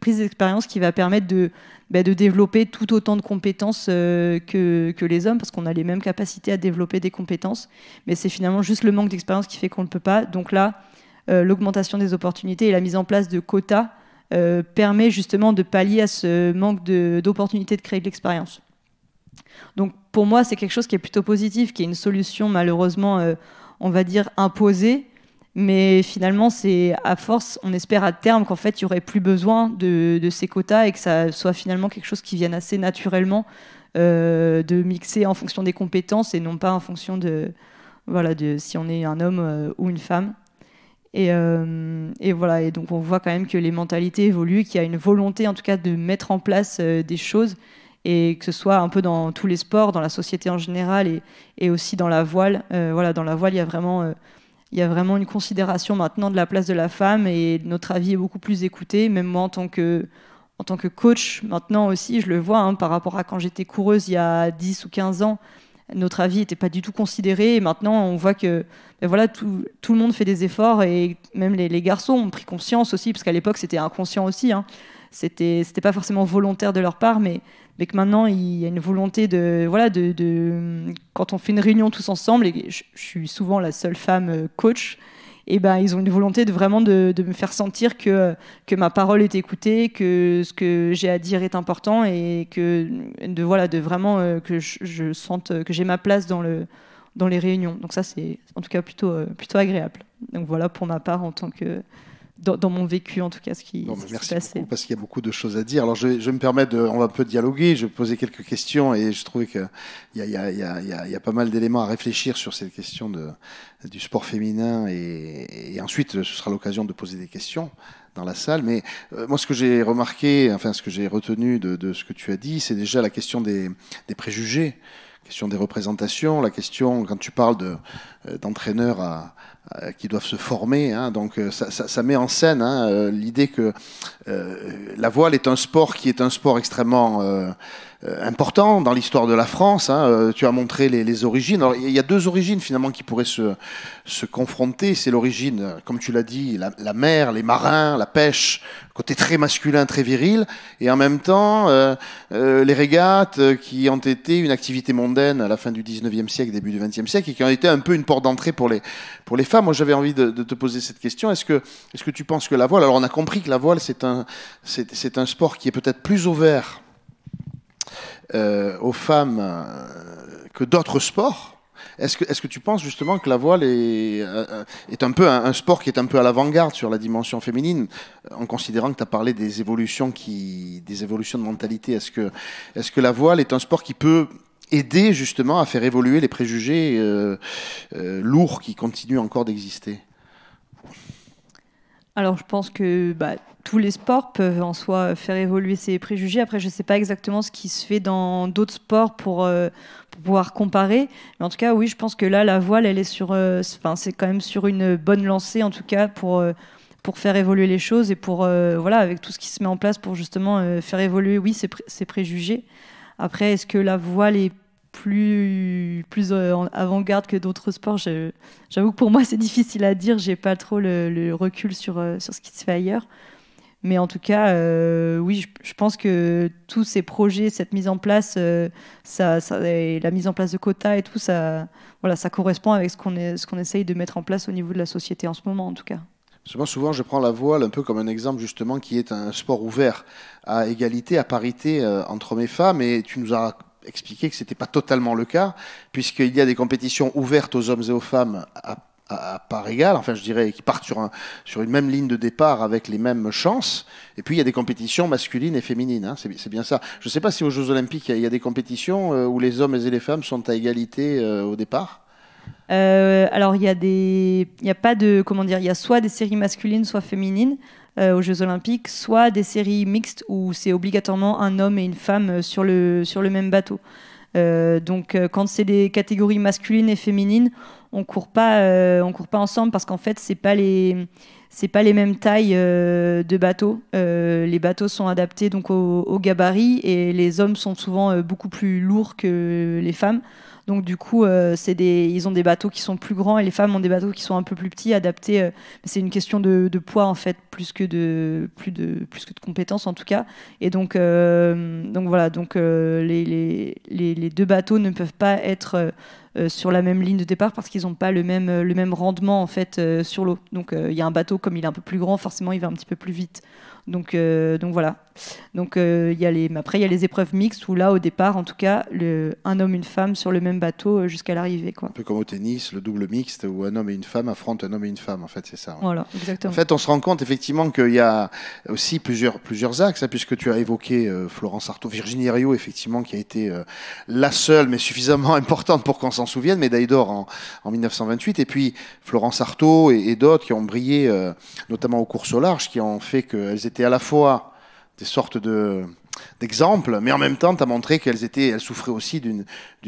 prise d'expérience qui va permettre de développer tout autant de compétences que les hommes parce qu'on a les mêmes capacités à développer des compétences, mais c'est finalement juste le manque d'expérience qui fait qu'on ne peut pas. Donc là, l'augmentation des opportunités et la mise en place de quotas permet justement de pallier à ce manque d'opportunités de créer de l'expérience. Donc pour moi, c'est quelque chose qui est plutôt positif, qui est une solution malheureusement, on va dire, imposée. Mais finalement, c'est à force, on espère à terme qu'en fait, il n'y aurait plus besoin de ces quotas et que ça soit finalement quelque chose qui vienne assez naturellement de mixer en fonction des compétences et non pas en fonction de si on est un homme ou une femme. Et voilà, et donc on voit quand même que les mentalités évoluent, qu'il y a une volonté en tout cas de mettre en place des choses et que ce soit un peu dans tous les sports, dans la société en général et aussi dans la voile. Dans la voile, il y a vraiment une considération maintenant de la place de la femme et notre avis est beaucoup plus écouté. Même moi, en tant que coach, maintenant aussi, je le vois par rapport à quand j'étais coureuse il y a 10 ou 15 ans, notre avis n'était pas du tout considéré. Et maintenant, on voit que tout le monde fait des efforts et même les garçons ont pris conscience aussi, parce qu'à l'époque, c'était inconscient aussi. C'était pas forcément volontaire de leur part, mais mais que maintenant il y a une volonté de, voilà, quand on fait une réunion tous ensemble, et je suis souvent la seule femme coach, et ben ils ont une volonté de vraiment de me faire sentir que ma parole est écoutée, que ce que j'ai à dire est important, et que de vraiment que je sente que j'ai ma place dans les réunions. Donc ça, c'est en tout cas plutôt agréable. Donc voilà pour ma part en tant que dans mon vécu, en tout cas, ce qui merci s'est passé. beaucoup, parce qu'il y a beaucoup de choses à dire. Alors, je vais me permettre on va un peu dialoguer. Je vais poser quelques questions et je trouvais qu'il y a pas mal d'éléments à réfléchir sur cette question du sport féminin et ensuite, ce sera l'occasion de poser des questions dans la salle. Mais moi, ce que j'ai remarqué, enfin, ce que j'ai retenu de ce que tu as dit, c'est déjà la question des préjugés, la question des représentations, la question, quand tu parles d'entraîneurs qui doivent se former, hein, donc ça met en scène l'idée que la voile est un sport qui est un sport extrêmement important dans l'histoire de la France. Hein. Tu as montré les origines. Alors, il y a deux origines finalement qui pourraient se confronter. C'est l'origine, comme tu l'as dit, la mer, les marins, la pêche, côté très masculin, très viril, et en même temps les régates qui ont été une activité mondaine à la fin du 19e siècle, début du 20e siècle, et qui ont été un peu une porte d'entrée pour les femmes. Moi, j'avais envie de te poser cette question. Est-ce que tu penses que la voile, alors on a compris que la voile, c'est un sport qui est peut-être plus ouvert aux femmes que d'autres sports. Est-ce que tu penses justement que la voile est un peu un sport qui est un peu à l'avant-garde sur la dimension féminine, en considérant que tu as parlé des évolutions de mentalité? Est-ce que la voile est un sport qui peut aider justement à faire évoluer les préjugés lourds qui continuent encore d'exister? Alors, je pense que tous les sports peuvent en soi faire évoluer ces préjugés. Après, je ne sais pas exactement ce qui se fait dans d'autres sports pour pouvoir comparer. Mais en tout cas, oui, je pense que là, la voile, elle est c'est quand même sur une bonne lancée, en tout cas, pour faire évoluer les choses et pour, avec tout ce qui se met en place pour justement faire évoluer, oui, ces préjugés. Après, est-ce que la voile est plus en avant-garde que d'autres sports? J'avoue que pour moi, c'est difficile à dire. J'ai pas trop le recul sur ce qui se fait ailleurs. Mais en tout cas, oui, je pense que tous ces projets, cette mise en place, et la mise en place de quotas et tout, ça correspond avec ce qu'on essaye de mettre en place au niveau de la société en ce moment, en tout cas. Moi, souvent, je prends la voile un peu comme un exemple, justement, qui est un sport ouvert à égalité, à parité entre hommes et femmes. Et tu nous as expliqué que ce n'était pas totalement le cas, puisqu'il y a des compétitions ouvertes aux hommes et aux femmes à part égale, enfin je dirais, qui partent sur une même ligne de départ avec les mêmes chances. Et puis il y a des compétitions masculines et féminines, hein, c'est bien ça. Je ne sais pas si aux Jeux Olympiques, il y a des compétitions où les hommes et les femmes sont à égalité au départ. Alors il y a pas de, comment dire, il y a soit des séries masculines, soit féminines aux Jeux Olympiques, soit des séries mixtes où c'est obligatoirement un homme et une femme sur le même bateau. Donc quand c'est des catégories masculines et féminines, on court pas ensemble parce qu'en fait c'est pas les mêmes tailles de bateaux. Les bateaux sont adaptés donc au gabarit et les hommes sont souvent beaucoup plus lourds que les femmes. Donc du coup, ils ont des bateaux qui sont plus grands et les femmes ont des bateaux qui sont un peu plus petits, adaptés. C'est une question de poids en fait, plus que de compétences en tout cas. Et donc voilà, les deux bateaux ne peuvent pas être sur la même ligne de départ parce qu'ils n'ont pas le même rendement en fait sur l'eau. Donc il y a un bateau, comme il est un peu plus grand, forcément il va un petit peu plus vite. Donc voilà. Donc après il y a les épreuves mixtes où là au départ en tout cas un homme une femme sur le même bateau jusqu'à l'arrivée, quoi. Un peu comme au tennis, le double mixte où un homme et une femme affrontent un homme et une femme, en fait c'est ça. Ouais. Voilà, exactement. En fait on se rend compte effectivement qu'il y a aussi plusieurs axes, hein, puisque tu as évoqué Florence Artaud, Virginie Herriot effectivement qui a été la seule mais suffisamment importante pour qu'on s'en souvienne, médaille d'or en 1928, et puis Florence Artaud et d'autres qui ont brillé notamment aux courses au large, qui ont fait qu'elles étaient à la fois des sortes d'exemples, mais en même temps, tu as montré qu'elles souffraient aussi d'une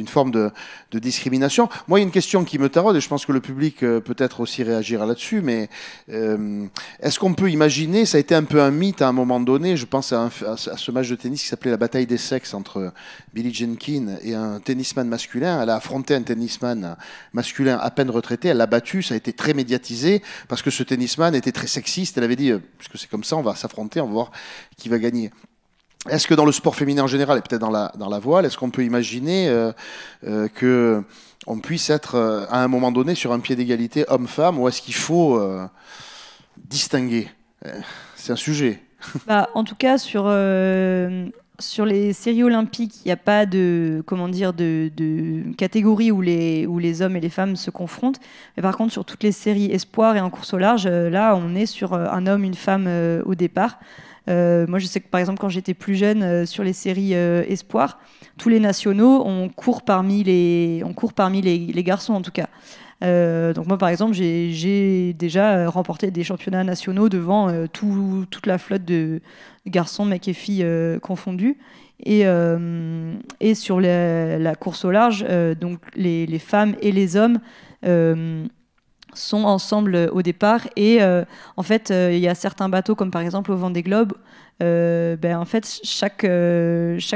forme de discrimination. Moi, il y a une question qui me taraude, et je pense que le public peut-être aussi réagira là-dessus, mais est-ce qu'on peut imaginer, ça a été un peu un mythe à un moment donné, je pense à ce match de tennis qui s'appelait la bataille des sexes entre Billie Jean King et un tennisman masculin. Elle a affronté un tennisman masculin à peine retraité, elle l'a battu, ça a été très médiatisé, parce que ce tennisman était très sexiste, elle avait dit, puisque c'est comme ça, on va s'affronter, on va voir qui va gagner. est-ce que dans le sport féminin en général, et peut-être dans la voile, est-ce qu'on peut imaginer que on puisse être à un moment donné sur un pied d'égalité homme-femme, ou est-ce qu'il faut distinguer? C'est un sujet. Bah, en tout cas, sur les séries olympiques, il n'y a pas de, comment dire, de catégorie où les hommes et les femmes se confrontent. Mais par contre, sur toutes les séries espoirs et en course au large, là, on est sur un homme, une femme au départ. Moi, je sais que par exemple, quand j'étais plus jeune, sur les séries espoirs, tous les nationaux, on court parmi les garçons en tout cas. Donc moi, par exemple, j'ai déjà remporté des championnats nationaux devant toute la flotte de garçons, mecs et filles confondus. Et sur la course au large, donc les femmes et les hommes sont ensemble au départ. Et en fait, il y a certains bateaux, comme par exemple au Vendée Globe, en fait, chaque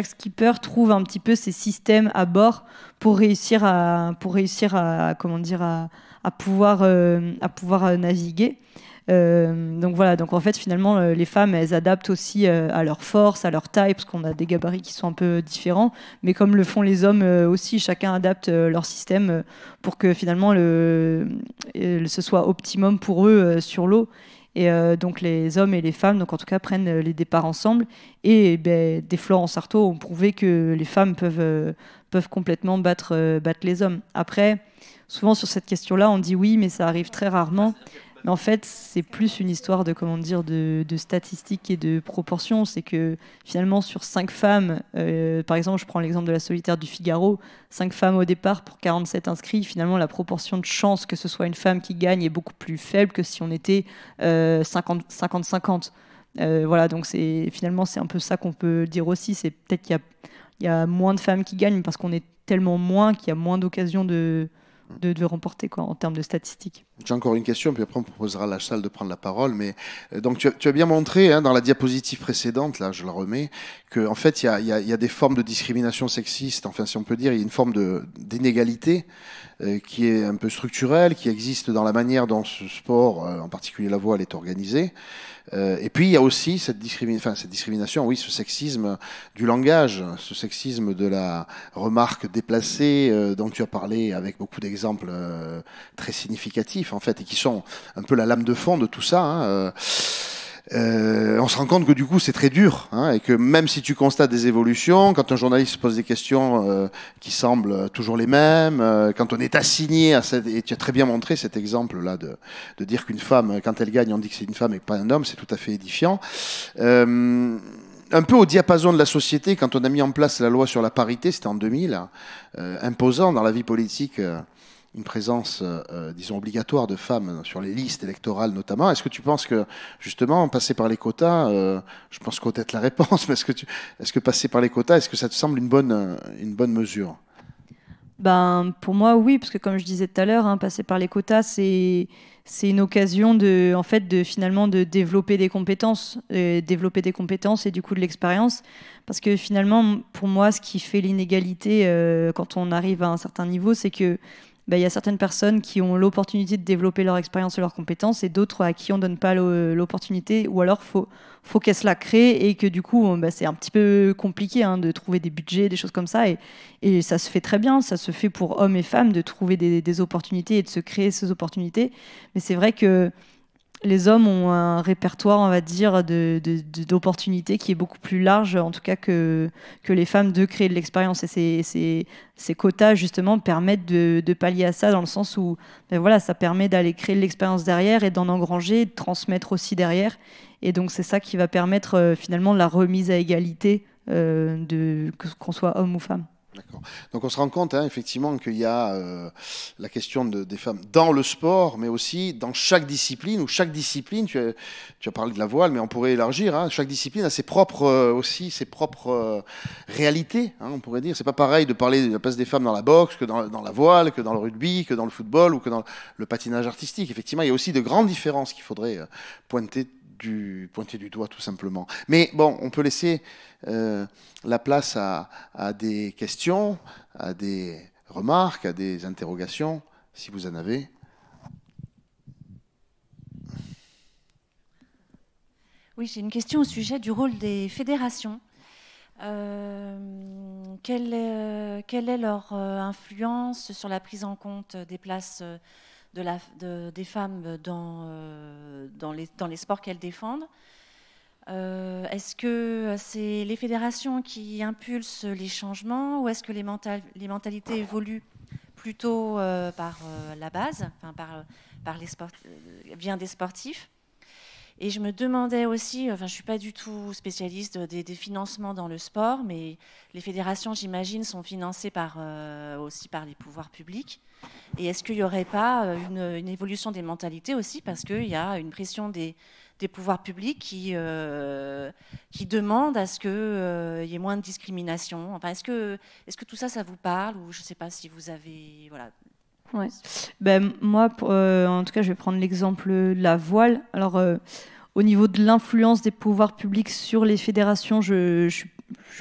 skipper trouve un petit peu ses systèmes à bord pour réussir à comment dire, à pouvoir naviguer. Donc voilà, donc en fait finalement les femmes elles adaptent aussi à leur force, à leur taille, parce qu'on a des gabarits qui sont un peu différents, mais comme le font les hommes aussi, chacun adapte leur système pour que finalement ce soit optimum pour eux sur l'eau. Et donc les hommes et les femmes, donc en tout cas, prennent les départs ensemble. Et des Florence Artaud ont prouvé que les femmes peuvent complètement battre les hommes. Après, souvent sur cette question-là, on dit oui, mais ça arrive très rarement. Mais en fait, c'est plus une histoire de, comment dire, de statistiques et de proportions. C'est que finalement, sur 5 femmes, par exemple, je prends l'exemple de la solitaire du Figaro, 5 femmes au départ pour 47 inscrits, finalement, la proportion de chance que ce soit une femme qui gagne est beaucoup plus faible que si on était 50-50. Voilà, donc finalement, c'est un peu ça qu'on peut dire aussi. C'est peut-être qu'il y a moins de femmes qui gagnent parce qu'on est tellement moins qu'il y a moins d'occasions de remporter quoi, en termes de statistiques. J'ai encore une question, puis après on proposera à la salle de prendre la parole. Mais donc tu as bien montré dans la diapositive précédente, là je la remets, qu'en en fait il y a des formes de discrimination sexiste. Enfin, si on peut dire, il y a une forme d'inégalité qui est un peu structurelle, qui existe dans la manière dont ce sport, en particulier la voile, est organisé. Et puis il y a aussi cette discrimination, oui, ce sexisme du langage, ce sexisme de la remarque déplacée dont tu as parlé avec beaucoup d'exemples très significatifs en fait, et qui sont un peu la lame de fond de tout ça. On se rend compte que du coup c'est très dur et que même si tu constates des évolutions, quand un journaliste pose des questions qui semblent toujours les mêmes, quand on est assigné à cette, et tu as très bien montré cet exemple là de dire qu'une femme quand elle gagne on dit que c'est une femme et pas un homme, c'est tout à fait édifiant. Un peu au diapason de la société, quand on a mis en place la loi sur la parité, c'était en 2000, imposant dans la vie politique une présence, disons, obligatoire de femmes sur les listes électorales notamment. Est-ce que tu penses que, justement, passer par les quotas, je pense peut-être la réponse, mais est-ce que passer par les quotas, est-ce que ça te semble une bonne mesure? Pour moi, oui, parce que comme je disais tout à l'heure, passer par les quotas, c'est une occasion finalement de développer des compétences et du coup de l'expérience. Parce que finalement, pour moi, ce qui fait l'inégalité quand on arrive à un certain niveau, c'est que il y a certaines personnes qui ont l'opportunité de développer leur expérience et leurs compétences et d'autres à qui on ne donne pas l'opportunité, ou alors faut qu'elles se la créent et que du coup c'est un petit peu compliqué de trouver des budgets, des choses comme ça, et ça se fait très bien, ça se fait pour hommes et femmes de trouver des opportunités et de se créer ces opportunités, mais c'est vrai que les hommes ont un répertoire, on va dire, d'opportunités qui est beaucoup plus large, en tout cas, que les femmes, de créer de l'expérience. Et ces quotas, justement, permettent de pallier à ça, dans le sens où voilà, ça permet d'aller créer de l'expérience derrière et d'en engranger, de transmettre aussi derrière. Et donc, c'est ça qui va permettre, finalement, la remise à égalité, qu'on soit homme ou femme. D'accord. Donc on se rend compte effectivement qu'il y a la question des femmes dans le sport, mais aussi dans chaque discipline, où chaque discipline, tu as parlé de la voile, mais on pourrait élargir, chaque discipline a ses propres réalités, on pourrait dire. C'est pas pareil de parler de la place des femmes dans la boxe que dans la voile, que dans le rugby, que dans le football ou que dans le patinage artistique. Effectivement, il y a aussi de grandes différences qu'il faudrait pointer du doigt tout simplement. Mais bon, on peut laisser la place à des questions, à des remarques, à des interrogations, si vous en avez. Oui, j'ai une question au sujet du rôle des fédérations. Quelle est leur influence sur la prise en compte des places des femmes dans les sports qu'elles défendent? Est-ce que c'est les fédérations qui impulsent les changements ou est-ce que les mentalités évoluent plutôt par la base, enfin par via des sportifs? Et je me demandais aussi, enfin je ne suis pas du tout spécialiste des financements dans le sport, mais les fédérations, j'imagine, sont financées aussi par les pouvoirs publics. Et est-ce qu'il n'y aurait pas une évolution des mentalités aussi, parce qu'il y a une pression des pouvoirs publics qui demandent à ce qu'il y ait moins de discrimination. Enfin, est-ce que tout ça, ça vous parle? Ou je ne sais pas si vous avez... Voilà. Ouais. Ben, moi, en tout cas, je vais prendre l'exemple de la voile. Alors, au niveau de l'influence des pouvoirs publics sur les fédérations, je suis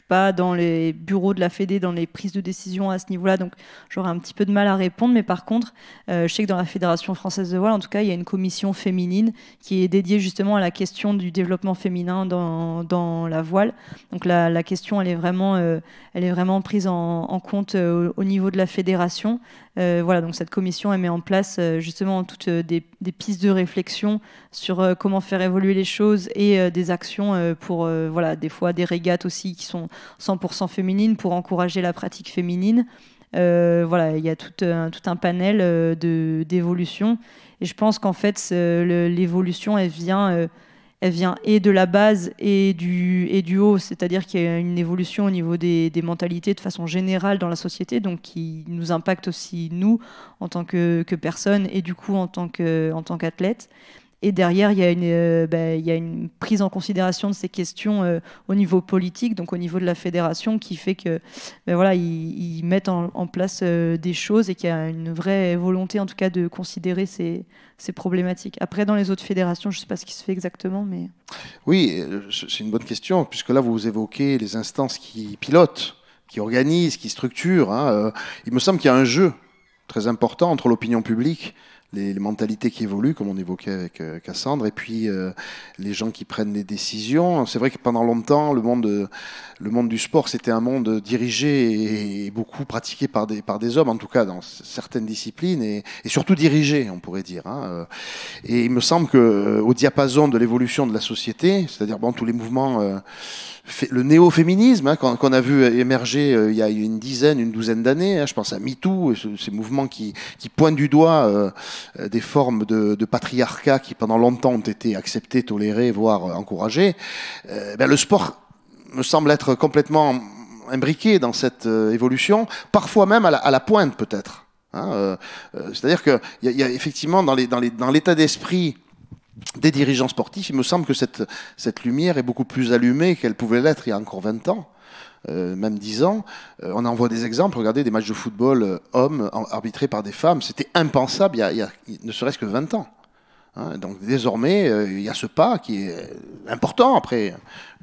pas dans les bureaux de la Fédé, dans les prises de décision à ce niveau-là, donc j'aurais un petit peu de mal à répondre. Mais par contre, je sais que dans la Fédération française de voile, en tout cas, il y a une commission féminine qui est dédiée justement à la question du développement féminin dans la voile. Donc la question, elle est vraiment prise en compte au niveau de la fédération. Voilà, donc cette commission, elle met en place justement toutes des pistes de réflexion sur comment faire évoluer les choses et des actions pour, voilà, des fois des régates aussi qui sont 100% féminines pour encourager la pratique féminine. Voilà, il y a tout un panel d'évolution. Et je pense qu'en fait, l'évolution, elle vient et de la base et du haut, c'est-à-dire qu'il y a une évolution au niveau des mentalités de façon générale dans la société, donc qui nous impacte aussi nous en tant que personnes et du coup en tant qu'athlètes. Et derrière, il y a une prise en considération de ces questions au niveau politique, donc au niveau de la fédération, qui fait que voilà, ils mettent en place des choses et qu'il y a une vraie volonté, en tout cas, de considérer ces problématiques. Après, dans les autres fédérations, je ne sais pas ce qui se fait exactement, mais... Oui, c'est une bonne question, puisque là, vous évoquez les instances qui pilotent, qui organisent, qui structurent. Hein. Il me semble qu'il y a un jeu très important entre l'opinion publique, les mentalités qui évoluent, comme on évoquait avec Cassandre, et puis les gens qui prennent les décisions. C'est vrai que pendant longtemps, le monde du sport, c'était un monde dirigé et beaucoup pratiqué par des hommes, en tout cas dans certaines disciplines, et surtout dirigé, on pourrait dire. Hein. Et il me semble qu'au diapason de l'évolution de la société, c'est-à-dire bon, tous les mouvements... le néo-féminisme hein, qu'on a vu émerger il y a une douzaine d'années, hein, je pense à MeToo, ces mouvements qui pointent du doigt des formes de patriarcat qui pendant longtemps ont été acceptées, tolérées, voire encouragées. Le sport me semble être complètement imbriqué dans cette évolution, parfois même à la pointe peut-être. Hein, c'est-à-dire qu'il y a effectivement dans l'état d'esprit des dirigeants sportifs, il me semble que cette lumière est beaucoup plus allumée qu'elle pouvait l'être il y a encore 20 ans, même 10 ans. On en voit des exemples, regardez des matchs de football hommes arbitrés par des femmes, c'était impensable il y a ne serait-ce que 20 ans. Hein, donc désormais, il y a ce pas qui est important. Après,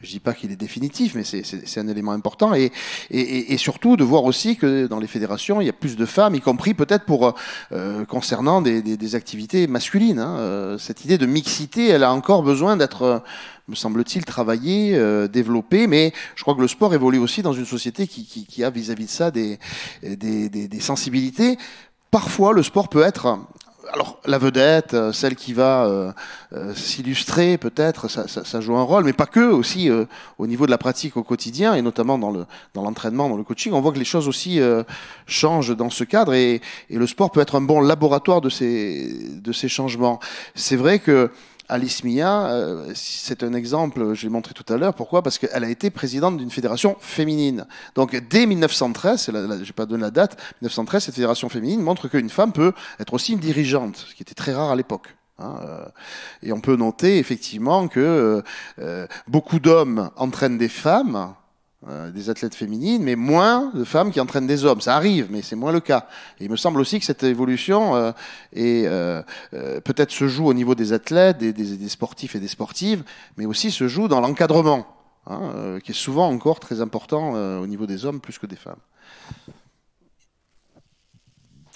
je dis pas qu'il est définitif, mais c'est un élément important. Et surtout de voir aussi que dans les fédérations, il y a plus de femmes, y compris peut-être concernant des activités masculines. Hein. Cette idée de mixité, elle a encore besoin d'être, me semble-t-il, travaillée, développée. Mais je crois que le sport évolue aussi dans une société qui a vis-à-vis de ça des sensibilités. Parfois, le sport peut être... Alors, la vedette, celle qui va s'illustrer, peut-être, ça joue un rôle, mais pas que, aussi au niveau de la pratique au quotidien, et notamment dans l'entraînement, dans le coaching, on voit que les choses aussi changent dans ce cadre, et le sport peut être un bon laboratoire de ces changements. C'est vrai que Alice Mia, c'est un exemple, je l'ai montré tout à l'heure. Pourquoi? Parce qu'elle a été présidente d'une fédération féminine. Donc dès 1913, je n'ai pas donné la date, 1913, cette fédération féminine montre qu'une femme peut être aussi une dirigeante, ce qui était très rare à l'époque. Et on peut noter effectivement que beaucoup d'hommes entraînent des femmes, des athlètes féminines, mais moins de femmes qui entraînent des hommes. Ça arrive, mais c'est moins le cas. Et il me semble aussi que cette évolution peut-être se joue au niveau des athlètes, des sportifs et des sportives, mais aussi se joue dans l'encadrement, qui est souvent encore très important au niveau des hommes plus que des femmes.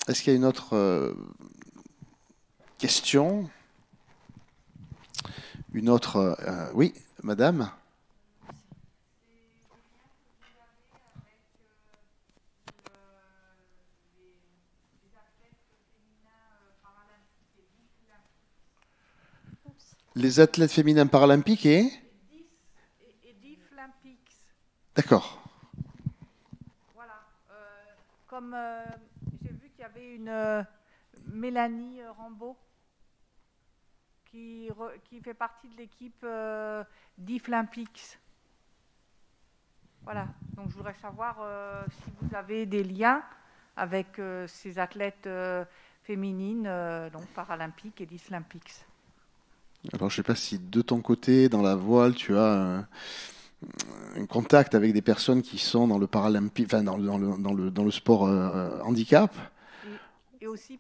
Est-ce qu'il y a une autre question? Une autre... oui, madame? Les athlètes féminins paralympiques et Deaflympics. D'accord. Voilà. Comme j'ai vu qu'il y avait une Mélanie Rambaud qui fait partie de l'équipe Deaflympics. Voilà. Donc je voudrais savoir si vous avez des liens avec ces athlètes féminines, donc paralympiques et Deaflympics. Alors, je ne sais pas si de ton côté, dans la voile, tu as un contact avec des personnes qui sont dans le paralympique, enfin, dans le sport handicap. Et aussi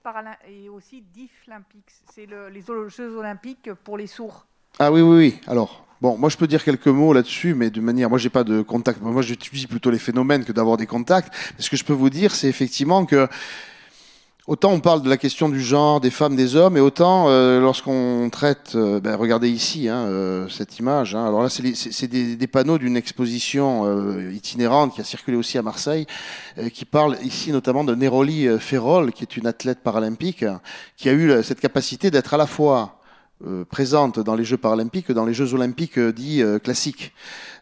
Deaflympics, c'est les Jeux olympiques pour les sourds. Ah oui, oui, oui. Alors, bon, moi je peux dire quelques mots là-dessus, mais de manière, moi j'ai pas de contact. Moi j'étudie plutôt les phénomènes que d'avoir des contacts. Mais ce que je peux vous dire, c'est effectivement que autant on parle de la question du genre, des femmes, des hommes, et autant lorsqu'on traite, regardez ici cette image. Alors là, c'est des panneaux d'une exposition itinérante qui a circulé aussi à Marseille, qui parle ici notamment de Neroli Ferrol, qui est une athlète paralympique, qui a eu cette capacité d'être à la fois présente dans les Jeux paralympiques que dans les Jeux olympiques dits classiques.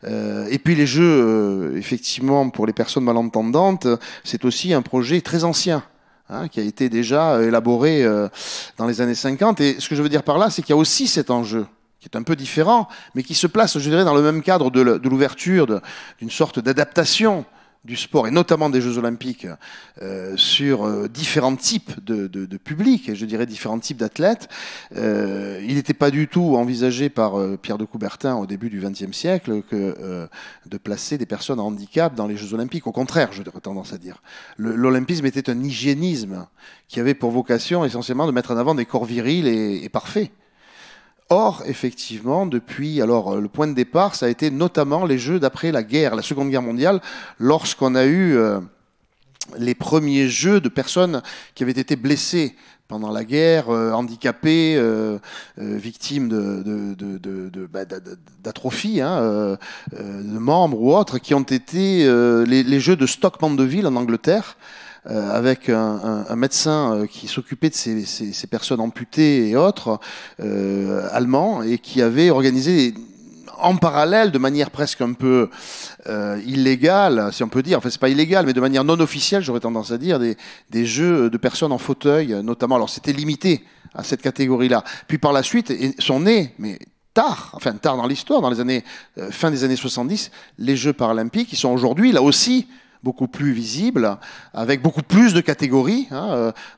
Et puis les Jeux, effectivement, pour les personnes malentendantes, c'est aussi un projet très ancien. Qui a été déjà élaboré dans les années 50. Et ce que je veux dire par là, c'est qu'il y a aussi cet enjeu, qui est un peu différent, mais qui se place, je dirais, dans le même cadre de l'ouverture, d'une sorte d'adaptation du sport, et notamment des Jeux olympiques, sur différents types de publics, et je dirais différents types d'athlètes. Il n'était pas du tout envisagé par Pierre de Coubertin au début du XXe siècle de placer des personnes à handicap dans les Jeux olympiques. Au contraire, j'aurais tendance à dire. L'olympisme était un hygiénisme qui avait pour vocation essentiellement de mettre en avant des corps virils et parfaits. Or, effectivement, depuis le point de départ, ça a été notamment les Jeux d'après la guerre, la Seconde Guerre mondiale, lorsqu'on a eu les premiers Jeux de personnes qui avaient été blessées pendant la guerre, handicapées, victimes d'atrophie, de membres ou autres, qui ont été les Jeux de Stoke-Mandeville en Angleterre, avec un médecin qui s'occupait de ces personnes amputées et autres, allemands, et qui avait organisé en parallèle, de manière presque un peu illégale, si on peut dire, enfin c'est pas illégal, mais de manière non officielle, j'aurais tendance à dire, des jeux de personnes en fauteuil, notamment. Alors c'était limité à cette catégorie-là. Puis par la suite sont nés, mais tard dans l'histoire, dans les années fin des années 70, les Jeux paralympiques, qui sont aujourd'hui là aussi beaucoup plus visible, avec beaucoup plus de catégories,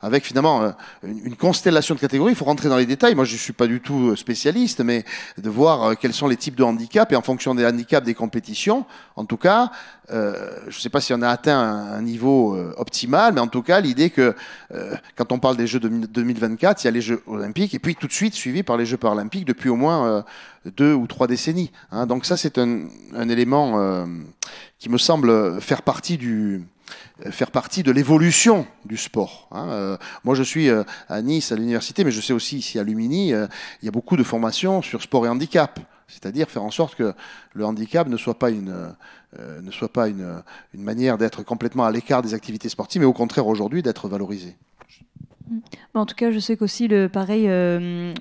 avec finalement une constellation de catégories. Il faut rentrer dans les détails. Moi, je ne suis pas du tout spécialiste, mais de voir quels sont les types de handicaps, et en fonction des handicaps des compétitions, en tout cas, je ne sais pas si on a atteint un niveau optimal, mais en tout cas, l'idée que quand on parle des Jeux de 2024, il y a les Jeux olympiques, et puis tout de suite suivi par les Jeux paralympiques depuis au moins 2 ou 3 décennies. Donc ça, c'est un élément qui me semble faire partie de l'évolution du sport. Moi, je suis à Nice, à l'université, mais je sais aussi ici à Lumini, il y a beaucoup de formations sur sport et handicap. C'est-à-dire faire en sorte que le handicap ne soit pas une manière d'être complètement à l'écart des activités sportives, mais au contraire aujourd'hui d'être valorisé. En tout cas, je sais qu'aussi, pareil,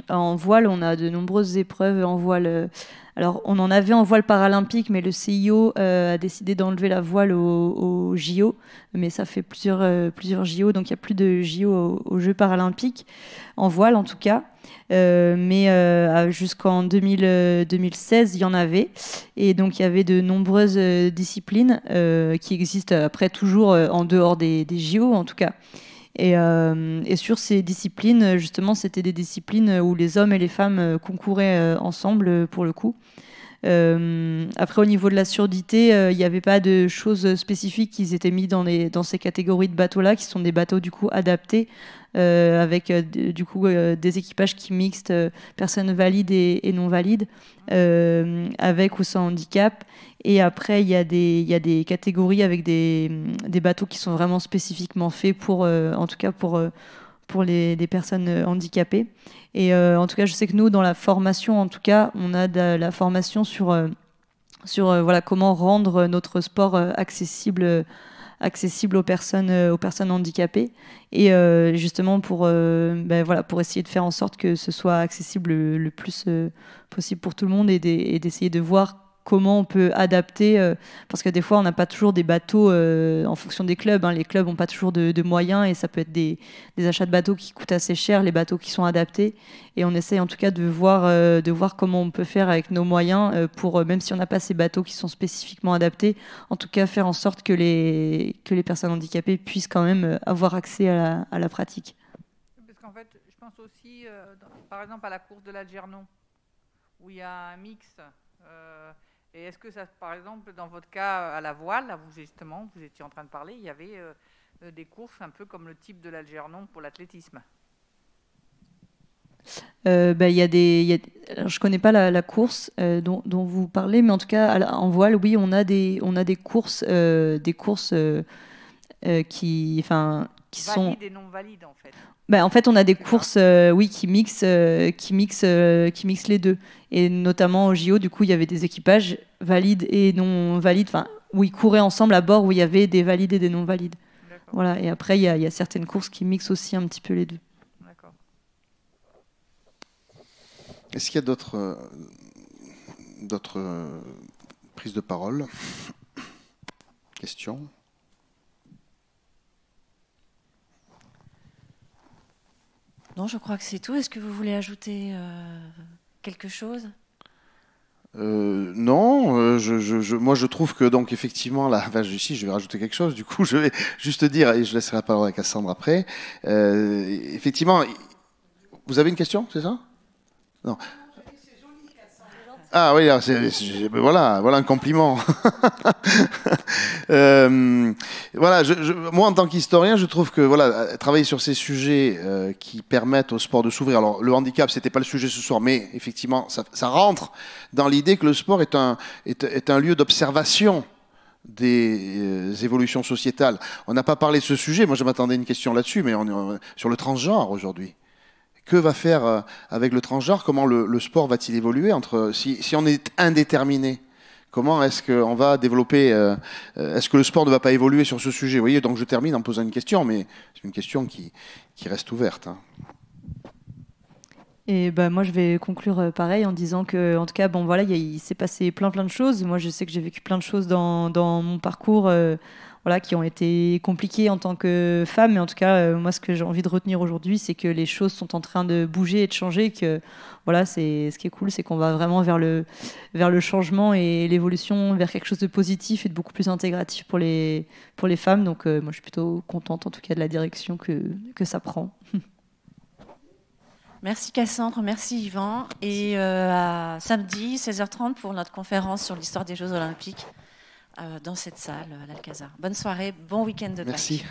en voile, on a de nombreuses épreuves en voile. Alors, on en avait en voile paralympique, mais le CIO a décidé d'enlever la voile au JO. Mais ça fait plusieurs JO, donc il n'y a plus de JO aux Jeux paralympiques, en voile en tout cas. Mais jusqu'en 2016, il y en avait. Et donc, il y avait de nombreuses disciplines qui existent après toujours en dehors des JO, en tout cas. Et sur ces disciplines, justement, c'était des disciplines où les hommes et les femmes concouraient ensemble, pour le coup. Après, au niveau de la surdité, il n'y avait pas de choses spécifiques qui étaient mises dans ces catégories de bateaux-là, qui sont des bateaux, du coup, adaptés, avec, du coup, des équipages qui mixent personnes valides et non valides, avec ou sans handicap. Et après, il y a des catégories avec des bateaux qui sont vraiment spécifiquement faits en tout cas pour les personnes handicapées. Et en tout cas, je sais que nous, dans la formation, en tout cas, on a de la formation sur voilà, comment rendre notre sport accessible accessible aux personnes handicapées. Et justement pour essayer de faire en sorte que ce soit accessible le plus possible pour tout le monde et d'essayer de voir comment on peut adapter, parce que des fois on n'a pas toujours des bateaux en fonction des clubs, hein. Les clubs n'ont pas toujours de moyens et ça peut être des achats de bateaux qui coûtent assez cher, les bateaux qui sont adaptés, et on essaye en tout cas de voir comment on peut faire avec nos moyens pour, même si on n'a pas ces bateaux qui sont spécifiquement adaptés, en tout cas faire en sorte que les personnes handicapées puissent quand même avoir accès à la pratique. Parce qu'en fait, je pense aussi, par exemple, à la course de l'Algernon, où il y a un mix. Et est-ce que ça, par exemple, dans votre cas, à la voile, là, vous étiez en train de parler, il y avait des courses un peu comme le type de l'Algernon pour l'athlétisme? Alors, je connais pas la course dont vous parlez, mais en tout cas en voile, oui, on a des courses, qui sont valides et non valides en fait. En fait, on a des courses, qui mixent les deux. Et notamment au JO, du coup, il y avait des équipages valides et non valides, où ils couraient ensemble à bord, où il y avait des valides et des non valides. Voilà. Et après, il y a certaines courses qui mixent aussi un petit peu les deux. D'accord. Est-ce qu'il y a d'autres prises de parole? Questions? Non, je crois que c'est tout. Est-ce que vous voulez ajouter quelque chose? Non, moi je trouve que donc effectivement là, je vais rajouter quelque chose. Du coup, je vais juste dire et je laisserai la parole à Cassandre après. Effectivement, vous avez une question, c'est ça? Non. Ah oui, voilà un compliment. Voilà, moi en tant qu'historien, je trouve que voilà, travailler sur ces sujets qui permettent au sport de s'ouvrir. Alors le handicap, c'était pas le sujet ce soir, mais effectivement, ça rentre dans l'idée que le sport est un lieu d'observation des évolutions sociétales. On n'a pas parlé de ce sujet. Moi, je m'attendais à une question là-dessus, mais on est sur le transgenre aujourd'hui. Que va faire avec le transgenre? Comment le sport va-t-il évoluer si on est indéterminé? Comment est-ce qu'on va développer est-ce que le sport ne va pas évoluer sur ce sujet? Vous voyez, donc je termine en posant une question, mais c'est une question qui reste ouverte. Hein. Et moi, je vais conclure pareil en disant que, en tout cas, il s'est passé plein de choses. Moi, je sais que j'ai vécu plein de choses dans mon parcours. Qui ont été compliquées en tant que femme, mais en tout cas, moi, ce que j'ai envie de retenir aujourd'hui, c'est que les choses sont en train de bouger et de changer, que c'est ce qui est cool, c'est qu'on va vraiment vers le changement et l'évolution vers quelque chose de positif et de beaucoup plus intégratif pour les femmes. Donc, moi, je suis plutôt contente, en tout cas, de la direction que ça prend. Merci Cassandre, merci Yvan. Et à samedi, 16h30, pour notre conférence sur l'histoire des Jeux Olympiques dans cette salle, à l'Alcazar. Bonne soirée, bon week-end de Pâques. Merci.